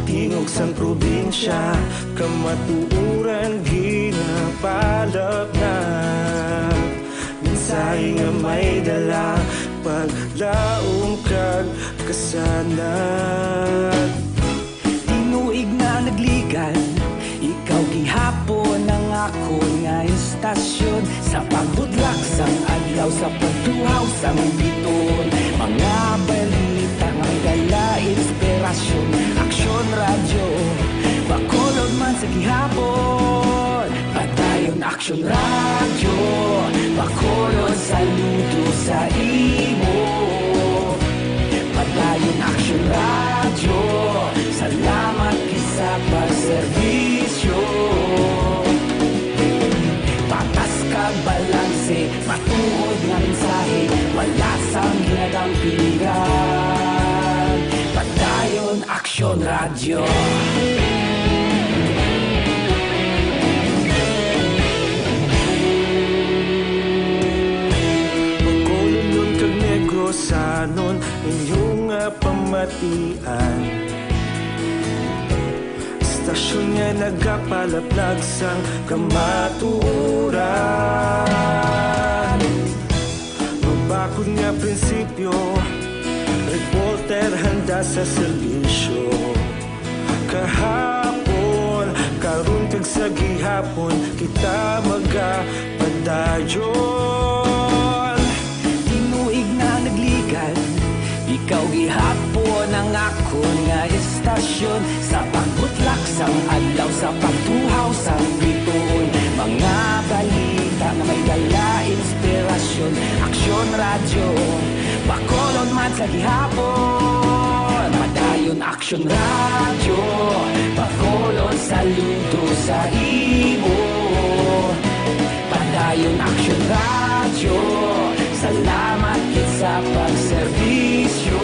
Tingog sang probinsya, kamatuuran ginapalap na. Minsay nga may dala, paglaong kag kasanat. Tinuig na nagligan, ikaw gihapon ang ako nga istasyon. Sa pagbudlak sang adlaw, sa pagtuhaw sang biton. Mga balita nga may dala inspirasyon. Aksyon radyo, bakolod man sa gihapon. Padayon aksyon radyo, bakolod saludo sa imo. Padayon aksyon radyo, salamat kisa pagserbisyo. Patas kag balanse, matuod nga mensahe, wala sang ginadang pilihan. Padayon aksyon radyo. Magkulunod kag negosanon, inyong pamatian. Stasyon nga nagapalaplag sang kamatuuran. Mabakod nga prinsipyo, reporter handa sa serbisyo. Kahapon, karon kag sa gihapon, kita magapadayon. Tinuig na nagligan, ikaw gihapon ang ako nga istasyon. Sa pagbutlak sang adlaw, sa pagtuhaw sang bituon. Mga balita na may dala inspirasyon. Aksyon radyo, bakolod man sa gihapon. Padayon aksyon radyo, bakolod saludo sa imo. Padayon aksyon radyo, salamat kit sa pagserbisyo.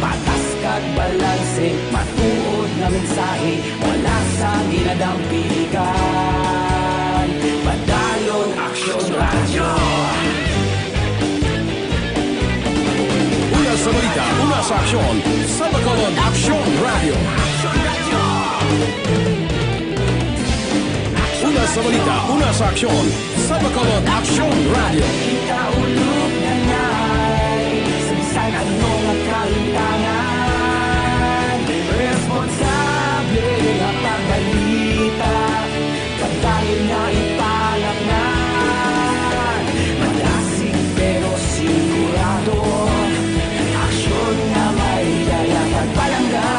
Patas kag balanse, matuod nga mensahe, wala sang ginadang pilihan. Padayon aksyon radyo. Una sa balita, una sa aksyon, sa Bacolod Aksyon Radio. Una sa balita, una sa aksyon, sa Bacolod Aksyon Radio. Kita ulog na ngay, sa anong nga kalintangan. Responsable nga pagbalita, pagdayon nga ipalaknan. Malasig pero sigurado, aksyon nga may dala pagpalanggan.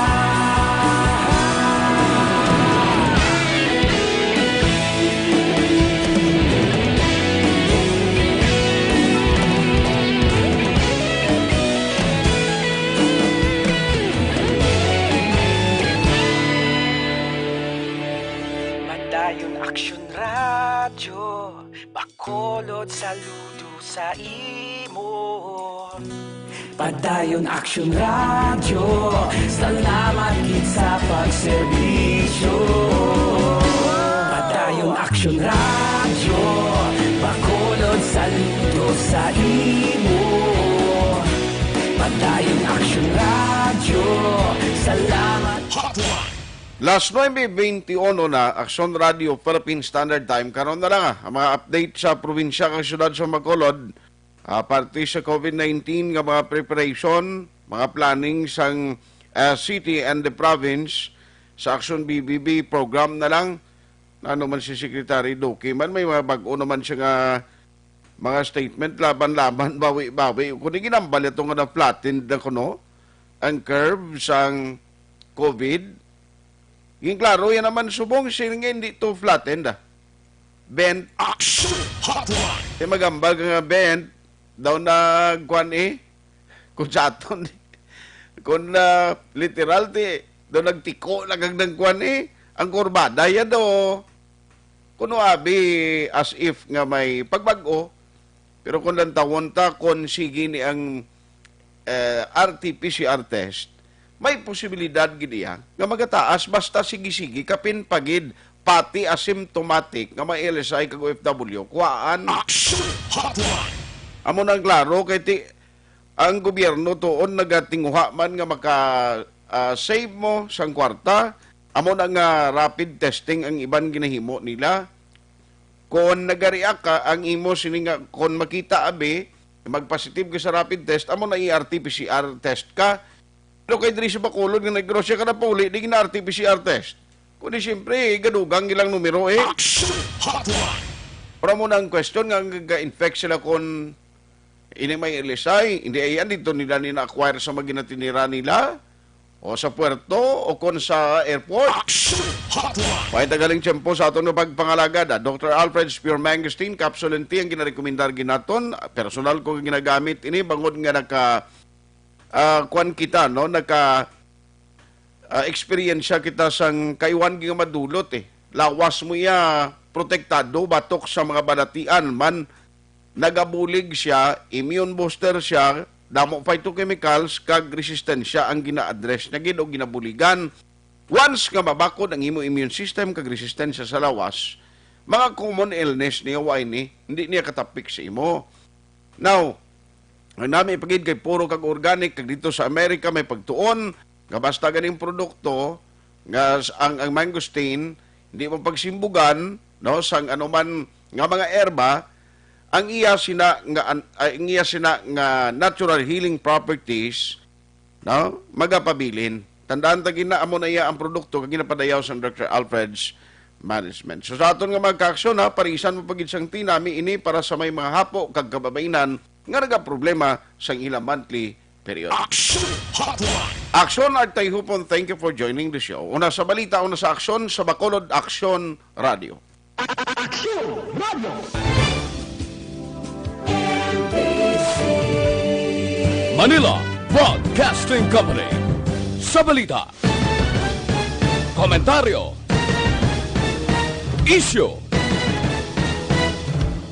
Padayon aksyon radyo, bakolod saludo sa imo. Padayon aksyon radyo, salamat kit sa pagserbisyo. Padayon aksyon radyo, bakolod saludo sa imo. Padayon aksyon radyo, salamat. Last 9:21 na, Aksyon Radio Philippine Standard Time. Karon na lang ang mga update sa probinsya kang syudad sa Bacolod. Parte sa COVID-19 nga mga preparation, mga planning sang city and the province sa Aksyon BBB program na lang. Ano man si Secretary Duque man, may mga bago naman siya nga mga statement, laban-laban, bawi-bawi. Kung ginambal ito nga na-flattened na kuno, ang curve sang COVID. Yung klaro, yan naman subong siya hindi to flattened. Bent. Action Hotline. Magambal ka nga bent, daw na kwan kung sa aton. Kung literal, daw nagtiko na kag ng kwan ang kurbada, yan daw. Kuno abi as if nga may pagbago, pero kung lang tawon ta, kung sige ni ang RT-PCR test, may posibilidad gid iya nga magataas basta sige-sige kapin pagid pati asymptomatic nga may LSI kag OFW, kuhaan. Amo nang klaro kay ang gobyerno tuon nagatinguha man nga save mo sang kwarta. Amo na nga rapid testing ang iban ginahimo nila. Kung nagariak ka, ang imo sini nga kung makita abi magpositive ka sa rapid test, amo na i-RT-PCR test ka. Pero kay diri sa Bacolod nga naggrosya ka na pauli, di na RT-PCR test. Kundi siyempre, gadugang ilang numero eh. Para mo na ang question nga ga-infect sila kung ini may LSI, hindi ayan dito nila nina-acquire sa maginatinira nila o sa puerto o kung sa airport. Pahit tagaling tiyempo sa atong pagpangalagad, Dr. Alfred Spear Mangosteen, Capsule T ang ginarekomendar ginaton. Personal ko ginagamit ini bangod nga kuan kita, no? Experience kita sang kaiwan nga madulot eh. Lawas mo ya protektado batok sa mga balatian man nagabulig siya, immune booster siya, damo phytochemicals kag resistensya ang gina-address na gid o ginabuligan. Once nga mabakod ang imo immune system kag resistensya sa lawas, mga common illness niya ni hindi niya katapik sa imo. Now, ang nami pagid kay puro kag organic kag dito sa Amerika may pagtuon nga basta ganing produkto nga ang mangosteen hindi mo pagsimbugan no sang anuman nga mga erba ang iya sina nga natural healing properties no magapabilin. Tandaan ta gina amo na iya ang produkto kag ginapadayaw sa Dr. Alfred's management. So sa aton nga magka-aksyon parisan mo pagid sang tinami ini para sa may mga hapo kag kababainan nga naga problema sang ilang monthly period. Aksyon at Tayhupon, thank you for joining the show. Una sa balita, una sa aksyon sa Bacolod Aksyon Radio. Aksyon Radio! Manila Broadcasting Company. Sa balita, komentaryo, isyu,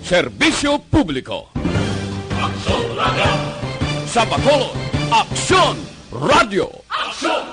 serbisyo publiko. Aksyon Radio! Sa Bacolod Aksyon Radio! Aksyon!